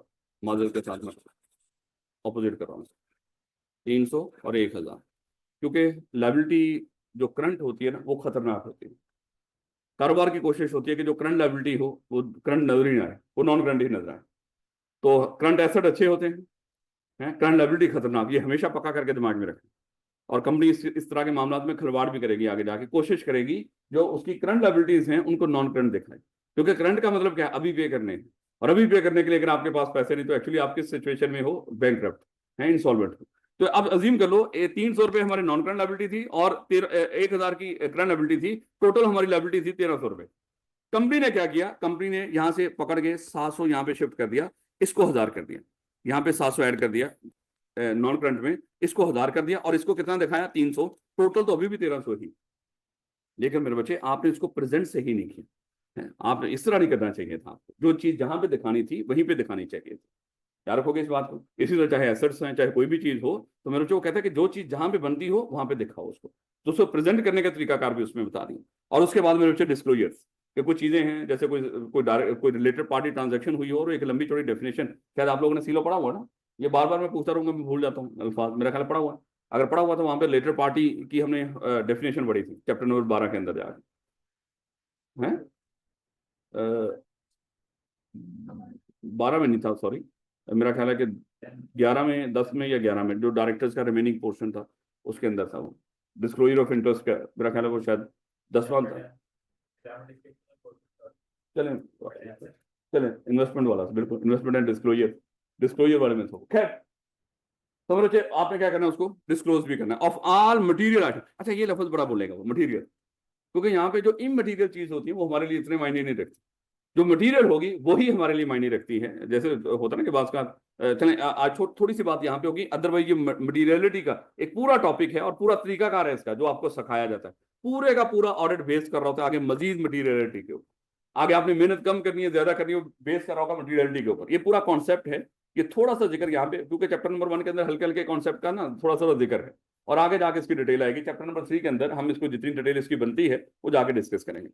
माजर के साथ में ऑपोजिट कर रहा हूँ, 300 और 1,000, क्योंकि लाइबिलिटी जो करंट होती है ना वो खतरनाक होती है। कारोबार की कोशिश होती है कि जो करंट लाइबिलिटी हो वो करंट नजर ही ना आए, वो नॉन करंट ही नजर आए। तो करंट एसेट अच्छे होते हैं, करंट लाइबिलिटी खतरनाक, ये हमेशा पक्का करके दिमाग में रखें। और कंपनी इस तरह के मामलों में खिलवाड़ भी करेगी, आगे जाके कोशिश करेगी जो उसकी करंट लाइबिलिटीज हैं उनको नॉन करंट दिखाए, क्योंकि करंट का मतलब क्या है, अभी पे करने हैं। और अभी पे करने के लिए अगर आपके पास पैसे नहीं, तो एक्चुअली आप किस सिचुएशन में हो, बैंकक्रप्ट है, इंसॉल्वेंट हो। तो अब अज्यूम कर लो 300 रुपए हमारी नॉन करंट लाइबिलिटी थी और 1,000 की करंट लाइबिलिटी थी, टोटल हमारी लाइबिलिटी थी 1,300 रुपए। कंपनी ने क्या किया, कंपनी ने यहां से पकड़ के 700 यहां पे शिफ्ट कर दिया, इसको 1,000 कर दिया, यहाँ पे 700 ऐड कर दिया नॉन करंट में, इसको 1,000 कर दिया, और इसको कितना दिखाया 300, टोटल तो अभी भी 1,300 ही। लेकिन मेरे बच्चे आपने इसको प्रेजेंट से ही नहीं किया है, आपने इस तरह नहीं करना चाहिए था। आपको जो चीज जहां पे दिखानी थी वहीं पे दिखानी चाहिए थी। याद रखोगे इस बात को। इसी तरह चाहे एसेट्स हैं, चाहे कोई भी चीज हो, तो मेरे बच्चों को कहता है कि जो चीज जहां पे बनती हो वहां पे दिखाओ उसको, तो उसको प्रेजेंट करने का तरीकाकार भी उसमें बता दें। और उसके बाद मेरे बच्चे डिस्क्लोजर्स कि कुछ चीजें हैं, जैसे कोई रिलेटेड पार्टी ट्रांजेक्शन हुई हो और एक लंबी चौड़ी डेफिनेशन, शायद आप लोगों ने सीलो पढ़ा हुआ ना, ये बार बार मैं पूछता रहूंगा, मैं भूल जाता हूँ अल्फाज, मेरा ख्याल पढ़ा हुआ है। अगर पढ़ा हुआ तो वहां पे रिलेटेड पार्टी की हमने डेफिनेशन पढ़ी थी चैप्टर नंबर 12 के अंदर जाकर, है 12 में नहीं था, सॉरी, मेरा ख्याल है कि 11 में, 10 में या 11 में, जो डायरेक्टर्स का रिमेनिंग पोर्शन था उसके अंदर था वो डिस्क्लोजर ऑफ इंटरेस्ट का, मेरा ख्याल है वो शायद 10वां था। चलें, चलें इन्वेस्टमेंट वाला, बिल्कुल इन्वेस्टमेंट एंड डिस्क्लोजर, डिस्क्लोजर वाले में तो खैर। तो मेरे बच्चे आपने क्या करना है, उसको डिस्क्लोज भी करना है, ऑफ ऑल मटेरियल आइटम। अच्छा ये लफ्ज बड़ा बोलेगा वो मटेरियल, क्योंकि यहाँ पे जो इमटेरियल चीज होती है वो हमारे लिए इतने मायने नहीं रखती, जो मटेरियल होगी वही हमारे लिए मायने रखती है। जैसे होता है ना कि बात का चलें आज थोड़ी सी बात यहाँ पे होगी, अदरवाइज ये मटीरियलिटी का एक पूरा टॉपिक है और पूरा तरीकाकार है इसका जो आपको सिखाया जाता है, पूरे का पूरा ऑडिट बेस कर रहा होता है आगे मजीद मटीरियलिटी के ऊपर। आगे आपने मेहनत कम करनी है, ज्यादा करनी है, बेस कर रहा होगा मटीरियलिटी के ऊपर। ये पूरा कॉन्सेप्ट है, ये थोड़ा सा जिक्र यहाँ पे, क्योंकि चैप्टर नंबर 1 के अंदर हल्के हल्के कॉन्सेप्ट का ना थोड़ा सा जिक्र है, और आगे जाके इसकी डिटेल आएगी चैप्टर नंबर 3 के अंदर, हम इसको जितनी डिटेल इसकी बनती है वो जाके डिस्कस करेंगे।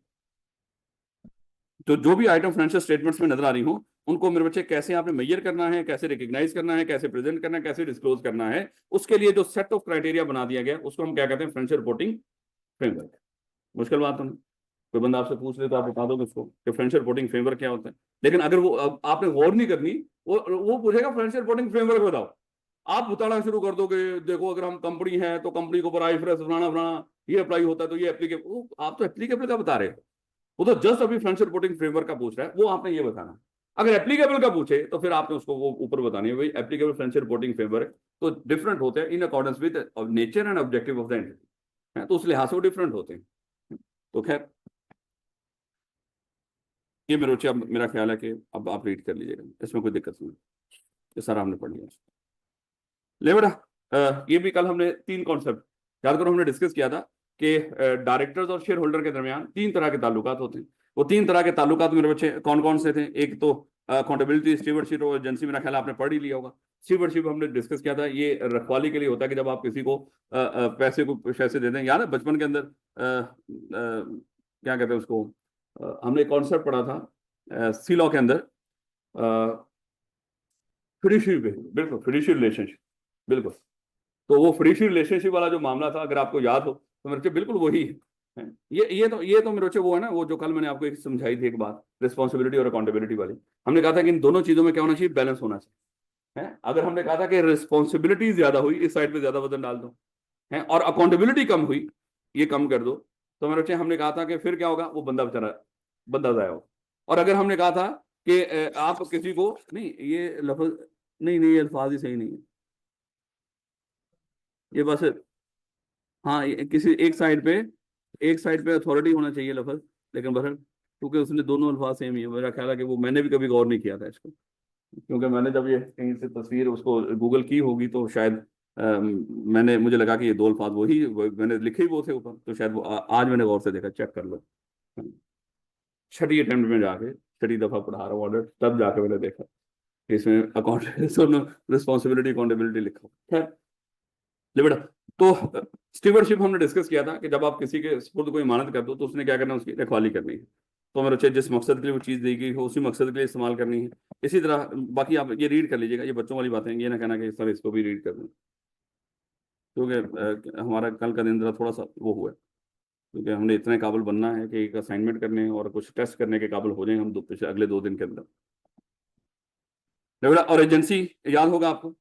तो जो भी आइटम फाइनेंशियल स्टेटमेंट्स में नजर आ रही हो, उनको मेरे बच्चे कैसे आपने मेजर करना है, कैसे रिकग्नाइज करना है, कैसे प्रेजेंट करना है, कैसे डिस्क्लोज करना है, उसके लिए जो सेट ऑफ क्राइटेरिया बना दिया गया उसको हम क्या कहते हैं, फाइनेंशियल रिपोर्टिंग फ्रेमवर्क। मुश्किल बात तो नहीं, कोई बंदा आपसे पूछ ले तो आप बता दोगे उसको कि फाइनेंशियल रिपोर्टिंग फ्रेमवर्क क्या होता है। लेकिन अगर वो आपने गौर नहीं करनी, वो पूछेगा फाइनेंशियल रिपोर्टिंग फ्रेमवर्क बताओ, आप बताना शुरू कर दोगे, देखो अगर हम कंपनी है तो कंपनी के ऊपर आईएफआरएस फलाना फलाना ये अप्लाई होता है, तो ये एप्लीकेबल, आप तो एप्लीकेबल का बता रहे हो, वो तो जस्ट अभी फाइनेंशियल रिपोर्टिंग फ्रेमवर्क का पूछ रहा है, वो आपने ये बताना। अगर एप्लीकेबल का पूछे तो फिर आपने उसको वो ऊपर बतानी है, भाई एप्लीकेबल फाइनेंशियल रिपोर्टिंग फ्रेमवर्क तो डिफरेंट होते हैं इन accordance with nature and objective of the entity, तो उस लिहाज से वो डिफरेंट होते हैं। तो खैर ये मेरे बच्चे, अब मेरा ख्याल है कि अब आप रीड कर लीजिएगा, इसमें कोई दिक्कत नहीं, ये सारा हमने पढ़ लिया। ले बेटा ये भी कल हमने 3 कॉन्सेप्ट याद करो, हमने डिस्कस किया था कि डायरेक्टर्स और शेयर होल्डर के दरमियान 3 तरह के ताल्लुकात होते हैं। वो 3 तरह के ताल्लुकात मेरे बच्चे कौन कौन से थे, एक तो अकाउंटेबिलिटी, स्टीवर्डशिप और एजेंसी, मेरा ख्याल आपने पढ़ ही लिया होगा। स्टीवर्डशिप हमने डिस्कस किया था, ये रखवाली के लिए होता है कि जब आप किसी को पैसे दे दें, याद है बचपन के अंदर क्या कहते हैं उसको, हमने कॉन्सेप्ट पढ़ा था सी लॉ के अंदर, फिड्यूशियरी, बिल्कुल फिड्यूशियरी रिलेशनशिप, बिल्कुल। तो वो फिड्यूशियरी रिलेशनशिप वाला जो मामला था, अगर आपको याद हो, तो मेरे बच्चे बिल्कुल वही है। ये तो मेरे बच्चे वो है ना, वो जो कल मैंने आपको एक समझाई थी एक बात, रिस्पॉन्सिबिलिटी और अकाउंटेबिलिटी वाली। हमने कहा था कि इन दोनों चीजों में क्या होना चाहिए, बैलेंस होना चाहिए है। अगर हमने कहा था कि रिस्पॉन्सिबिलिटी ज्यादा हुई, इस साइड पे ज्यादा वजन डाल दो है, और अकाउंटेबिलिटी कम हुई, ये कम कर दो, तो मेरे बच्चे हमने कहा था कि फिर क्या होगा, वो बंदा बेचारा बंदा जाया हो। और अगर हमने कहा था कि आप किसी को नहीं, ये लफ्ज नहीं, नहीं ये अल्फाज ही सही नहीं है, ये बस हाँ किसी एक साइड पे अथॉरिटी होना चाहिए लफ्ज, लेकिन बहर क्योंकि उसने दोनों अल्फाज सेम ही है, मेरा ख्याल है कि वो मैंने भी कभी गौर नहीं किया था इसको, क्योंकि मैंने जब ये कहीं से तस्वीर उसको गूगल की होगी तो शायद मैंने मुझे लगा कि ये दो अल्फाज मैंने लिखे ही वो थे ऊपर, तो शायद वो आज मैंने गौर से देखा, चेक कर लो, छठी अटेम्प्ट में जाके छठी दफा पढ़ा रहा हूँ ऑर्डर, तब जाके मैंने देखा कि इसमें अकाउंट रिस्पॉन्सिबिलिटी अकाउंटेबिलिटी लिखा है। ले बेटा, तो स्टीवर्डशिप हमने डिस्कस किया था कि जब आप किसी के सुपुर्द को इमानत कर दो तो उसने क्या करना है, उसकी रखवाली करनी है। तो मेरे बच्चे जिस मकसद के लिए वो चीज़ दी गई हो उसी मकसद के लिए इस्तेमाल करनी है। इसी तरह बाकी आप ये रीड कर लीजिएगा, ये बच्चों वाली बातें, ये ना कहना कि सर इसको भी रीड कर दें, क्योंकि हमारा कल का दिन जरा थोड़ा सा वो हुआ है, क्योंकि हमने इतने काबिल बनना है कि एक असाइनमेंट करने और कुछ टेस्ट करने के काबिल हो जाएं हम अगले 2 दिन के अंदर। और एजेंसी याद होगा आपको,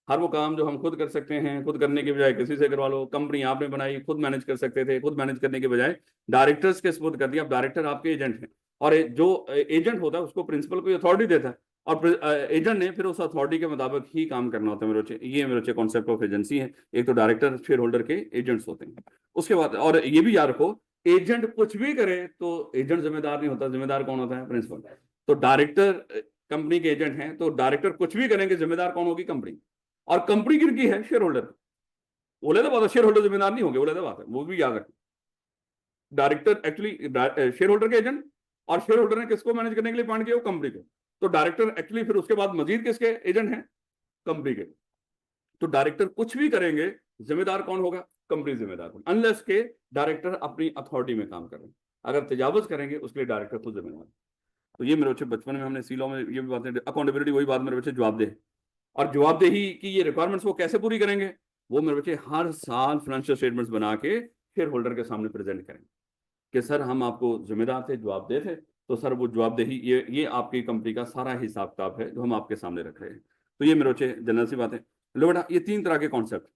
हर वो काम जो हम खुद कर सकते हैं, खुद करने के बजाय किसी से करवा लो। कंपनी आपने बनाई, खुद मैनेज कर सकते थे, खुद मैनेज करने के बजाय डायरेक्टर्स के सपुर्द कर दिया। अब डायरेक्टर आपके एजेंट हैं, और जो एजेंट होता है उसको प्रिंसिपल कोई अथॉरिटी देता है, और एजेंट ने फिर उस अथॉरिटी के मुताबिक ही काम करना होता है। मेरे बच्चे ये मेरे बच्चे कॉन्सेप्ट ऑफ एजेंसी है। एक तो डायरेक्टर शेयर होल्डर के एजेंट्स होते हैं, उसके बाद और ये भी याद रखो, एजेंट कुछ भी करे तो एजेंट जिम्मेदार नहीं होता, जिम्मेदार कौन होता है, प्रिंसिपल। तो डायरेक्टर कंपनी के एजेंट हैं, तो डायरेक्टर कुछ भी करेंगे जिम्मेदार कौन होगी, कंपनी। और कंपनी किनकी है, शेयर होल्डर। बोले तो बात है, शेयर होल्डर जिम्मेदार नहीं होंगे, बोले तो बात है, वो भी याद रखें। डायरेक्टर एक्चुअली शेयर होल्डर के एजेंट, और शेयर होल्डर ने किसको मैनेज करने के लिए अपॉइंट किया, वो कंपनी को। तो डायरेक्टर एक्चुअली फिर उसके बाद मजीद किसके एजेंट हैं, कंपनी के। तो डायरेक्टर कुछ भी करेंगे, जिम्मेदार कौन होगा, कंपनी जिम्मेदार होगी, अनलेस के डायरेक्टर अपनी अथॉरिटी में काम करें। अगर तजावज करेंगे उसके लिए डायरेक्टर खुद जिम्मेदार। तो ये मेरे बच्चे बचपन में हमने सीलॉ में ये भी बातें, अकाउंटेबिलिटी वही बात, मेरे बच्चे जवाबदेह। और जवाबदेही की ये रिक्वायरमेंट्स वो कैसे पूरी करेंगे, वो मेरे बच्चे हर साल फाइनेंशियल स्टेटमेंट्स बना के शेयर होल्डर के सामने प्रेजेंट करेंगे कि सर हम आपको जिम्मेदार थे, जवाबदेह थे, तो सर वो जवाबदेही ये आपकी कंपनी का सारा हिसाब किताब है जो हम आपके सामने रख रहे हैं। तो ये मेरे बच्चे जनरल सी बात है। लो बेटा, ये 3 तरह के कॉन्सेप्ट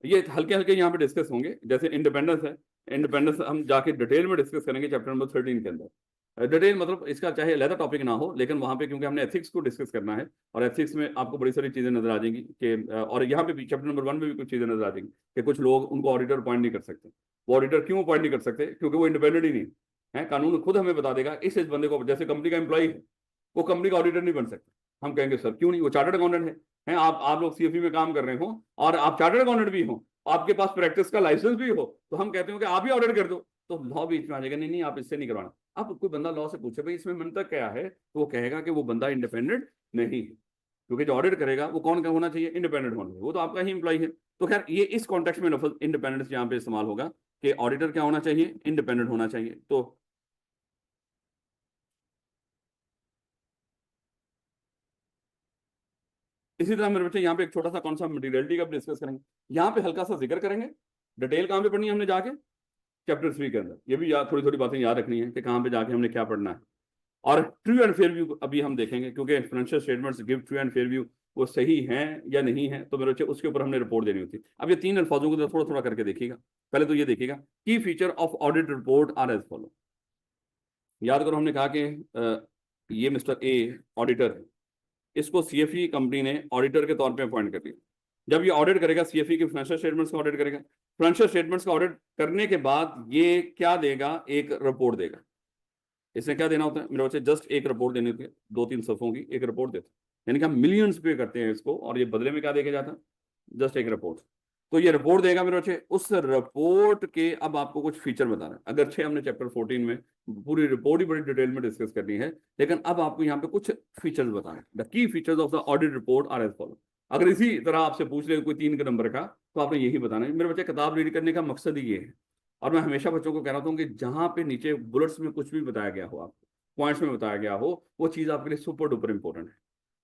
ये हल्के हल्के यहाँ पे डिस्कस होंगे। जैसे इंडिपेंडेंस है, इंडिपेंडेंस हम जाके डिटेल में डिस्कस करेंगे चैप्टर नंबर 13 के अंदर। डिटेल मतलब इसका चाहे अलग टॉपिक ना हो, लेकिन वहाँ पे क्योंकि हमने एथिक्स को डिस्कस करना है, और एथिक्स में आपको बड़ी सारी चीजें नजर आ जाएंगी कि और यहाँ पे भी चैप्टर नंबर 1 में भी कुछ चीजें नजर आ जाएंगी कि कुछ लोग उनको ऑडिटर अपॉइंट नहीं कर सकते। वो ऑडिटर क्यों अपॉइंट नहीं कर सकते, क्योंकि वो इंडिपेंडेंट ही नहीं है। कानून खुद हमें बता देगा इस बंदे को, जैसे कंपनी का एम्प्लॉय है, वो कंपनी का ऑडिटर नहीं बन सकता। हम कहेंगे सर क्यों नहीं, वो चार्टर्ड अकाउंटेंट है। आप लोग सीएफई में काम कर रहे हो और आप चार्टर्ड अकाउंटेंट भी हो, आपके पास प्रैक्टिस का लाइसेंस भी हो, तो हम कहते हो कि आप ही ऑडिट कर दो, तो लॉ बीच में आ जाएगा, नहीं नहीं आप इससे नहीं करवाना। अब कोई बंदा लॉ से पूछे भाई इसमें मंतक क्या है, तो वो कहेगा कि वो बंदा इंडिपेंडेंट नहीं है, क्योंकि जो ऑडिट करेगा वो कौन होना चाहिए, इंडिपेंडेंट होना चाहिए, वो तो आपका ही एम्प्लॉय है। तो खैर ये इस कॉन्टेक्स्ट में लफ्ज इंडिपेंडेंस यहाँ पे इस्तेमाल होगा कि ऑडिटर क्या होना चाहिए, इंडिपेंडेंट होना चाहिए। तो इसी तरह मेरे बच्चे यहाँ पे एक छोटा सा कॉन्सेप्ट मटीरियलिटी का भी डिस्कस करेंगे, यहाँ पे हल्का सा जिक्र करेंगे। डिटेल कहाँ पे पढ़नी है हमने जाके, चैप्टर 3 के अंदर। ये भी याद, थोड़ी थोड़ी बातें याद रखनी है कि कहाँ पे जाके हमने क्या पढ़ना है। और ट्रू एंड फेयर व्यू अभी हम देखेंगे, क्योंकि financial statements give true and fair view, वो सही हैं या नहीं है, तो मेरे बच्चे उसके ऊपर हमने रिपोर्ट देनी होती है। अब ये 3 अल्फाजों को थोड़ा थोड़ा करके देखिएगा। पहले तो ये देखिएगा, key feature of audit report are as follow. याद करो हमने कहा कि ये मिस्टर ए ऑडिटर है, इसको सीएफई कंपनी ने ऑडिटर के तौर पे अपॉइंट कर दिया। जब ये ऑडिट करेगा, सीएफई के फाइनेंशियल स्टेटमेंट्स का ऑडिट करेगा, फाइनेंशियल स्टेटमेंट्स का ऑडिट करने के बाद ये क्या देगा, एक रिपोर्ट देगा। इसमें क्या देना होता है मेरे बच्चे, जस्ट एक रिपोर्ट देनी होती है, 2-3 सफ़ों की एक रिपोर्ट देते हैं। यानी कि हम मिलियंस पे करते हैं इसको, और ये बदले में क्या देके जाता है, जस्ट एक रिपोर्ट। तो ये रिपोर्ट देगा मेरे बच्चे, उस रिपोर्ट के अब आपको कुछ फीचर बताना है। अगर अच्छे हमने चैप्टर 14 में पूरी रिपोर्ट ही बड़ी डिटेल में डिस्कस करनी है, लेकिन अब आपको यहाँ पे कुछ फीचर्स बताना। The key features of the audit report are as follow. अगर इसी तरह आपसे पूछ ले कोई 3 के नंबर का, तो आपने यही बताना है। मेरे बच्चे किताब रीड करने का मकसद ही ये है, और मैं हमेशा बच्चों को कह रहा हूँ कि जहां पे नीचे बुलेट्स में कुछ भी बताया गया हो, आपको पॉइंट्स में बताया गया हो, वो चीज़ आपके लिए सुपर डुपर इंपॉर्टेंट है,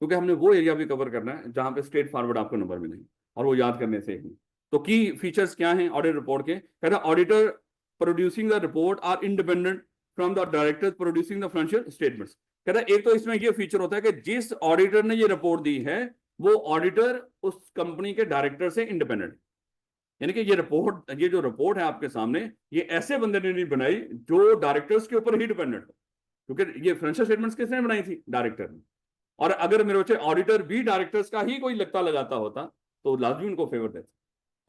क्योंकि हमने वो एरिया भी कवर करना है जहां पे स्ट्रेट फॉरवर्ड आपको नंबर मिलेंगे, और वो याद करने से ही। तो की फीचर्स क्या हैं ऑडिट रिपोर्ट के? कहता है auditor producing the report are independent from the director producing the financial statements. कहता है एक तो इसमें ये फीचर होता है कि जिस ऑडिटर ने ये रिपोर्ट दी है वो ऑडिटर उस कंपनी के डायरेक्टर से इंडिपेंडेंट, यानी कि ये जो रिपोर्ट है आपके सामने, ये ऐसे बंदे ने नहीं बनाई जो डायरेक्टर्स के ऊपर ही डिपेंडेंट हो, क्योंकि ये फाइनेंशियल स्टेटमेंट्स किसने बनाई थी? डायरेक्टर ने। और अगर मेरे बच्चे ऑडिटर भी डायरेक्टर्स का ही कोई लगता लगाता होता तो लाजमी उनको फेवर देते,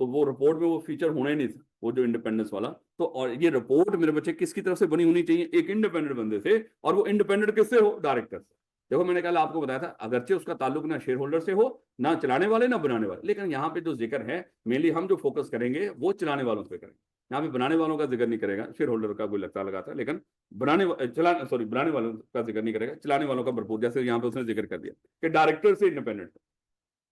तो वो रिपोर्ट में वो फीचर होना ही नहीं था, वो जो इंडिपेंडेंस वाला। तो और ये रिपोर्ट मेरे बच्चे किसकी तरफ से बनी होनी चाहिए? एक इंडिपेंडेंट बंदे से, और वो इंडिपेंडेंट किससे हो? डायरेक्टर से। देखो मैंने कल आपको बताया था, अगरचे उसका ताल्लुक ना शेयर होल्डर से हो, ना चलाने वाले, ना बनाने वाले, लेकिन यहाँ पे जो जिक्र है मेनली हम जो फोकस करेंगे वो चलाने वालों पे करेंगे। यहाँ पे बनाने वालों का जिक्र नहीं करेगा, शेयर होल्डर का कोई लगता लगाता है, लेकिन बनाने वालों का जिक्र नहीं करेगा, चलाने वालों का भरपूर। जैसे यहाँ पे उसने जिक्र कर दिया कि डायरेक्टर से इंडिपेंडेंट।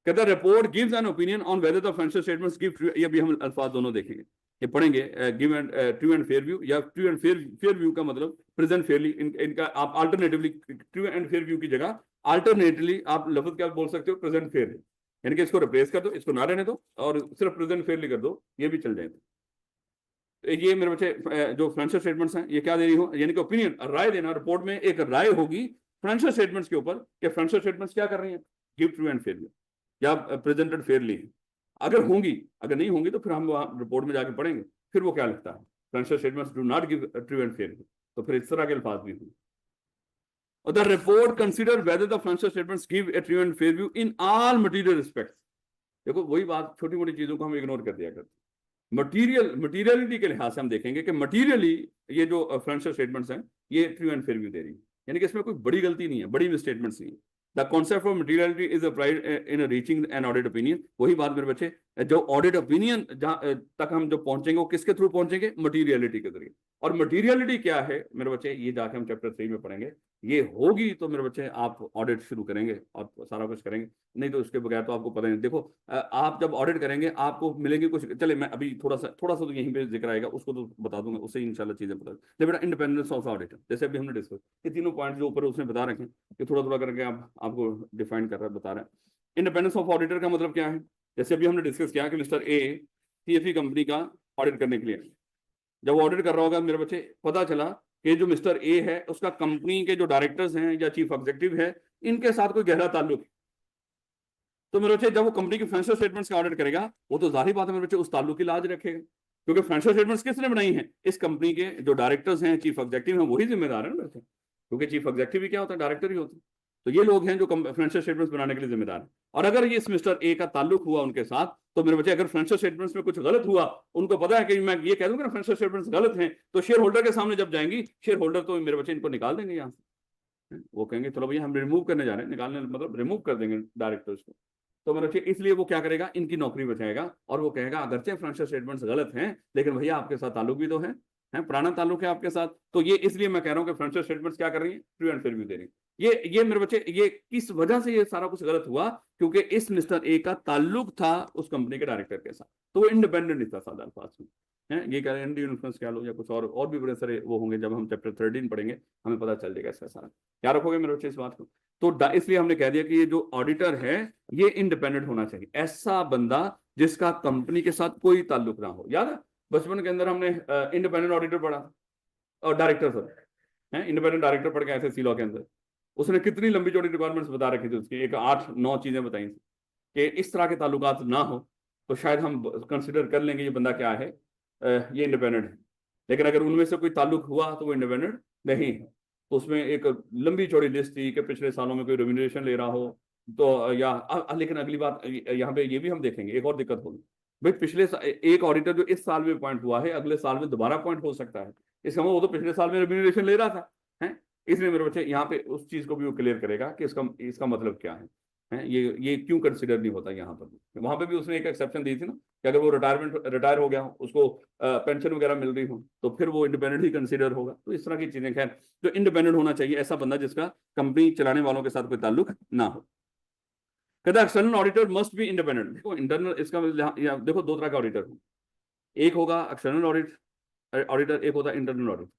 कहता है report gives an opinion on whether the financial statements give, ये भी हम अल्फाज दोनों देखेंगे, ये पढ़ेंगे। Give and true and fair view, या ट्रू एंड फेयर व्यू का मतलब प्रेजेंट फेयरली, इनका आप alternatively true and fair view की जगह अल्टरनेटिवली आप लफ्ज क्या बोल सकते हो? प्रेजेंट फेयरली, यानी कि इसको रिप्लेस कर दो, इसको ना रहने दो और सिर्फ प्रेजेंट फेयरली कर दो, ये भी चल जाएगा। तो ये मेरे बच्चे जो फाइनेंशियल स्टेटमेंट्स हैं ये क्या दे रही हो? यानी कि ओपिनियन, राय देना, रिपोर्ट में एक राय होगी फाइनेंशियल स्टेटमेंट्स के ऊपर कि फाइनेंशियल स्टेटमेंट्स क्या कर रही हैं? Give true and fair view या प्रेजेंटेड फेयरली। अगर होंगी, अगर नहीं होंगी तो फिर हम वहां रिपोर्ट में जाके पढ़ेंगे फिर वो क्या लिखता है, financial statements do not give true and fair view, तो फिर इस तरह के अल्फाज भी होंगे। और the report consider weather the financial statements give a true and fair view in all material respects. देखो वही बात, छोटी मोटी चीजों को हम इग्नोर कर दिया करते हैं। मटीरियलिटी के लिहाज से हम देखेंगे कि मटीरियली ये जो फाइनेंशियल स्टेटमेंट्स हैं ये ट्रू एंड फेयर व्यू दे रही है, यानी कि इसमें कोई बड़ी गलती नहीं है, बड़ी मिसस्टेटमेंट्स नहीं है। The concept of materiality is applied in reaching an audit opinion. वही बात मेरे बच्चे, जो ऑडिट ओपिनियन जहां तक हम जो पहुंचेंगे वो किसके थ्रू पहुंचेंगे? मटीरियलिटी के जरिए। और मटीरियलिटी क्या है मेरे बच्चे? ये जाके हम चैप्टर 3 में पढ़ेंगे। ये होगी तो मेरे बच्चे आप ऑडिट शुरू करेंगे और सारा कुछ करेंगे, नहीं तो उसके बगैर तो आपको पता नहीं। देखो आप जब ऑडिट करेंगे आपको मिलेंगे कुछ, चले मैं अभी थोड़ा सा तो यहीं पे जिक्र आएगा, उसको तो बता दूंगा, उससे इंशाल्लाह चीजें पता चले। बेटा इंडिपेंडेंस ऑफ ऑडिटर, जैसे अभी हमने डिस्कस, ये तीनों पॉइंट जो ऊपर उसने बता रखे हैं, ये थोड़ा थोड़ा करके आपको डिफाइन कर रहा है, बता रहा है। इंडिपेंडेंस ऑफ ऑडिटर का मतलब क्या है? जैसे अभी हमने डिस्कस किया कि मिस्टर ए सीएफई कंपनी का ऑडिट करने के लिए जब ऑडिट कर रहा होगा मेरे बच्चे, पता चला कि जो मिस्टर ए है उसका कंपनी के जो डायरेक्टर्स हैं या चीफ एग्जीक्यूटिव है इनके साथ कोई गहरा ताल्लुक है, तो मेरे बच्चे जब वो कंपनी की फाइनेंशियल स्टेटमेंट्स का ऑडिट करेगा वो तो जाहिर बात है मेरे बच्चे उस ताल्लुक की लाज रखेगा, क्योंकि फाइनेंशियल स्टेटमेंट्स किसने बनाई है? इस कंपनी के जो डायरेक्टर्स हैं, चीफ एग्जीक्यूटिव हैं, वही जिम्मेदार है ना मेरे, क्योंकि चीफ एग्जीक्यूटिव भी क्या होता है? डायरेक्टर ही होता है। तो ये लोग हैं जो फाइनेंशियल स्टेटमेंट्स बनाने के लिए जिम्मेदार है। और अगर ये इस मिस्टर ए का ताल्लुक हुआ उनके साथ, तो मेरे बच्चे अगर फाइनेंशियल स्टेटमेंट्स में कुछ गलत हुआ, उनको पता है कि मैं ये कह दूंगा ना फाइनेंशियल स्टेटमेंट्स गलत हैं, तो शेयर होल्डर के सामने जब जाएंगी, शेयर होल्डर तो मेरे बच्चे इनको निकाल देंगे यहाँ से, वो कहेंगे चलो भैया हम रिमूव करने जा रहे हैं, निकालने मतलब रिमूव कर देंगे डायरेक्टर्स को। तो मेरे बच्चे इसलिए वो क्या करेगा? इनकी नौकरी बचाएगा और वो कहेगा अगरचे फाइनेंशियल स्टेटमेंट्स गलत हैं लेकिन भैया आपके साथ ताल्लुक भी तो है, पुराना ताल्लुक है आपके साथ। तो ये इसलिए मैं कह रहा हूं कि फाइनेंशियल स्टेटमेंट्स क्या कर रही है? ट्रू एंड फेयर व्यू दे रही है। ये मेरे बच्चे, ये किस वजह से ये सारा कुछ गलत हुआ? क्योंकि इस मिस्टर ए का ताल्लुक था उस कंपनी के डायरेक्टर के साथ, तो वो इंडिपेंडेंट नहीं था सादा अल्फाज में है। ये कह रहे हैं इन्फ्लुएंस कह लो या कुछ और भी बड़े सारे वो होंगे, जब हम चैप्टर 13 पढ़ेंगे हमें पता चल जाएगा इसका सारा। क्या रखोगे मेरे बच्चे इस बात को? तो इसलिए हमने कह दिया कि ये जो ऑडिटर है ये इंडिपेंडेंट होना चाहिए, ऐसा बंदा जिसका कंपनी के साथ कोई ताल्लुक ना हो। याद है बचपन के अंदर हमने इंडिपेंडेंट ऑडिटर पढ़ा और डायरेक्टर सर है, इंडिपेंडेंट डायरेक्टर पढ़ के ऐसे सी लॉ के अंदर उसने कितनी लंबी चौड़ी रिक्वायरमेंट्स बता रखी थी उसकी, एक 8-9 चीजें बताई थी कि इस तरह के ताल्लुकात ना हो तो शायद हम कंसिडर कर लेंगे ये बंदा क्या है, ये इंडिपेंडेंट है। लेकिन अगर उनमें से कोई ताल्लुक हुआ तो वो इंडिपेंडेंट नहीं है। तो उसमें एक लंबी चौड़ी लिस्ट थी कि पिछले सालों में कोई रेम्यूनरेशन ले रहा हो तो, या लेकिन अगली बात यहाँ पे ये भी हम देखेंगे, एक और दिक्कत होगी भाई, एक ऑडिटर जो इस साल में अपॉइंट हुआ है अगले साल में दोबारा अपॉइंट हो सकता है, इसका मतलब वो तो पिछले साल में रेम्यूनरेशन ले रहा था है। इसलिए मेरे बच्चे यहाँ पे उस चीज को भी वो क्लियर करेगा कि इसका मतलब क्या है, ये क्यों कंसिडर नहीं होता यहाँ पर। वहां पे भी उसने एक एक्सेप्शन दी थी ना कि अगर वो रिटायर हो गया उसको पेंशन वगैरह मिल रही हो तो फिर वो इंडिपेंडेंट ही कंसिडर होगा। तो इस तरह की चीजें, खैर तो इंडिपेंडेंट होना चाहिए ऐसा बंदा जिसका कंपनी चलाने वालों के साथ कोई ताल्लुक ना हो। कहता है external auditor must be independent. देखो इंटरनल, इसका देखो दो तरह का ऑडिटर, एक होगा एक्सटर्नल ऑडिटर, एक होता है इंटरनल ऑडिटर।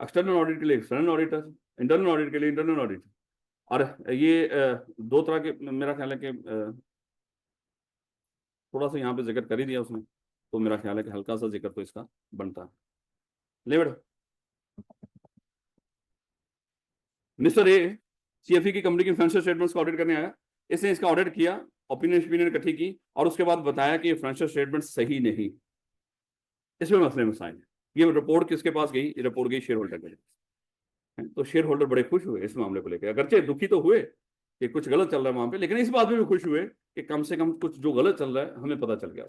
एक्सटर्नल ऑडिट के लिए एक्सटर्नल ऑडिटर, इंटरनल ऑडिट के लिए इंटरनल ऑडिटर। और ये दो तरह के मेरा ख्याल है कि थोड़ा सा यहाँ पे जिक्र कर ही दिया उसने, तो मेरा ख्याल है कि हल्का सा जिक्र तो इसका बनता है। ले बेटा, मिस्टर ए सीएफई की कंपनी की फाइनेंशियल स्टेटमेंट्स को ऑडिट करने आया। इसने इसका ऑडिट किया, ओपिनियन इकट्ठी की और उसके बाद बताया कि ये फाइनेंशियल स्टेटमेंट सही नहीं, इसमें मसले मसाइल है। ये रिपोर्ट किसके पास गई? ये रिपोर्ट गई शेयर होल्डर के पास। तो शेयर होल्डर बड़े खुश हुए इस मामले को लेकर, अगरचे दुखी तो हुए कि कुछ गलत चल रहा है वहां पे, लेकिन इस बात में भी खुश हुए कि कम से कम कुछ जो गलत चल रहा है हमें पता चल गया।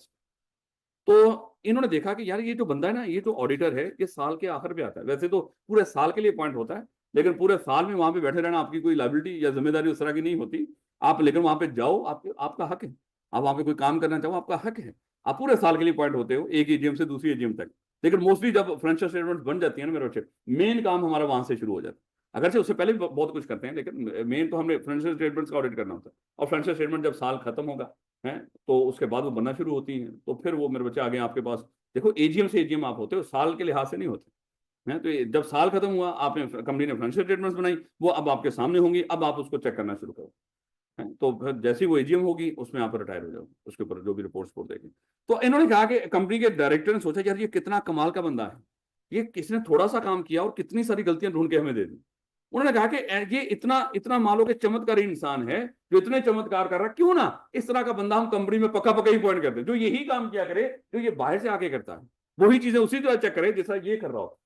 तो इन्होंने देखा कि यार ये जो बंदा है ना, ये जो ऑडिटर है, ये साल के आखिर पे आता है। वैसे तो पूरे साल के लिए अपॉइंट होता है, लेकिन पूरे साल में वहां पे बैठे रहना आपकी कोई लायबिलिटी या जिम्मेदारी उस तरह की नहीं होती। आप लेकिन वहां पे जाओ, आपका हक है। आप वहां पे कोई काम करना चाहो, आपका हक है। आप पूरे साल के लिए अपॉइंट होते हो, एक एजीएम से दूसरी एजीएम तक। लेकिन मोस्टली जब फाइनेंशियल स्टेटमेंट बन जाती है ना मेरे बच्चे, मेन काम हमारा वहां से शुरू हो जाता है। अगरचे उससे पहले भी बहुत कुछ करते हैं, लेकिन मेन तो हमने फाइनेंशियल स्टेटमेंट्स का ऑडिट करना होता है। और फाइनेंशियल स्टेटमेंट जब साल खत्म होगा है, तो उसके बाद वो बनना शुरू होती है, तो फिर वो मेरे बच्चे आगे आपके पास। देखो एजीएम से एजीएम आप होते हो, साल के लिहाज से नहीं होते हैं। तो जब साल खत्म हुआ, आपने कंपनी ने फाइनेंशियल स्टेटमेंट्स बनाई, वो अब आपके सामने होंगी, अब आप उसको चेक करना शुरू करो। तो फिर जैसी वो एजीएम होगी उसमें आप रिटायर हो जाओ, उसके ऊपर जो भी रिपोर्ट देगी। तो इन्होंने कहा कि कंपनी के डायरेक्टर ने सोचा यार ये कितना कमाल का बंदा है, ये किसने थोड़ा सा काम किया और कितनी सारी गलतियां ढूंढ के हमें दे दी। उन्होंने कहा कि ये इतना इतना मानो कि चमत्कारी इंसान है, जो इतने चमत्कार कर रहा है, क्यों ना इस तरह का बंदा हम कंपनी में पक्का पक्का ही पॉइंट करते, जो यही काम किया करे जो ये बाहर से आके करता है, वही चीजें उसी तरह चेक करे जैसा ये कर रहा हो।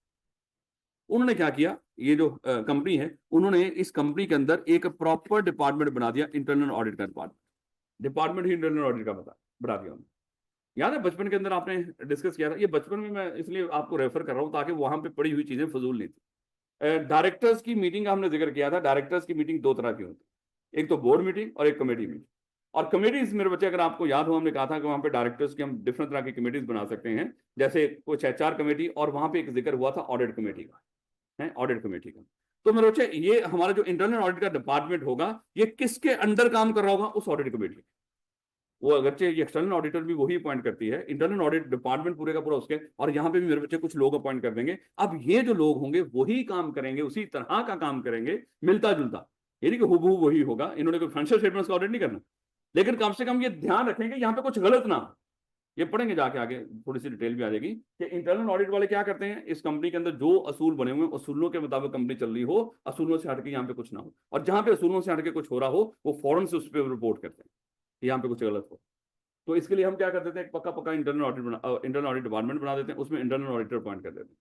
उन्होंने क्या किया, ये जो कंपनी है, उन्होंने इस कंपनी के अंदर एक प्रॉपर डिपार्टमेंट बना दिया, इंटरनल ऑडिट का डिपार्टमेंट ही इंटरनल ऑडिट का बना दिया उन्होंने। याद है बचपन के अंदर आपने डिस्कस किया था, ये बचपन में मैं इसलिए आपको रेफर कर रहा हूं ताकि वहां पे पड़ी हुई चीजें फजूल नहीं थी। डायरेक्टर्स की मीटिंग हमने जिक्र किया था। डायरेक्टर्स की मीटिंग दो तरह की होती है, एक तो बोर्ड मीटिंग और एक कमेटी मीटिंग। और कमेटीज मेरे बच्चे, अगर आपको याद हो, हमने कहा था कि वहां पे डायरेक्टर्स की हम डिफरेंट तरह की कमेटीज बना सकते हैं, जैसे कुछ एचआर कमेटी, और वहां पे एक जिक्र हुआ था ऑडिट कमेटी का, है ऑडिट कमेटी का। तो मेरे बच्चे ये हमारा जो इंटरनल ऑडिट का डिपार्टमेंट होगा, ये किसके अंडर काम कर रहा होगा? उस ऑडिट कमेटी। वो अगरचे ये एक्सटर्नल ऑडिटर भी वही अपॉइंट करती है, इंटरनल ऑडिट डिपार्टमेंट पूरे का पूरा उसके, और यहाँ पे भी मेरे बच्चे कुछ लोग अपॉइंट कर देंगे। अब ये जो लोग होंगे वही काम करेंगे, उसी तरह का काम करेंगे, मिलता जुलता, यानी कि हुबहू वही होगा। इन्होंने कोई फाइनेंशियल स्टेटमेंट्स का ऑडिट नहीं करना, लेकिन कम से कम ये ध्यान रखेंगे यहाँ पे कुछ गलत ना हो। ये पढ़ेंगे जाके आगे, थोड़ी सी डिटेल भी आ जाएगी कि इंटरनल ऑडिट वाले क्या करते हैं। इस कंपनी के अंदर जो असूल बने हुए हैं, असूलों के मुताबिक कंपनी चल रही हो, असूलों से हटके यहाँ पे कुछ ना हो, और जहां पे असूलों से हटके कुछ हो रहा हो, वो फौरन से उस पर रिपोर्ट करते हैं कि यहाँ पे कुछ गलत हो। तो इसके लिए हम क्या कर देते हैं, एक पक्का पक्का इंटरनल ऑडिट डिपार्टमेंट बना देते हैं, उसमें इंटरनल ऑडिटर अपॉइंट कर देते हैं।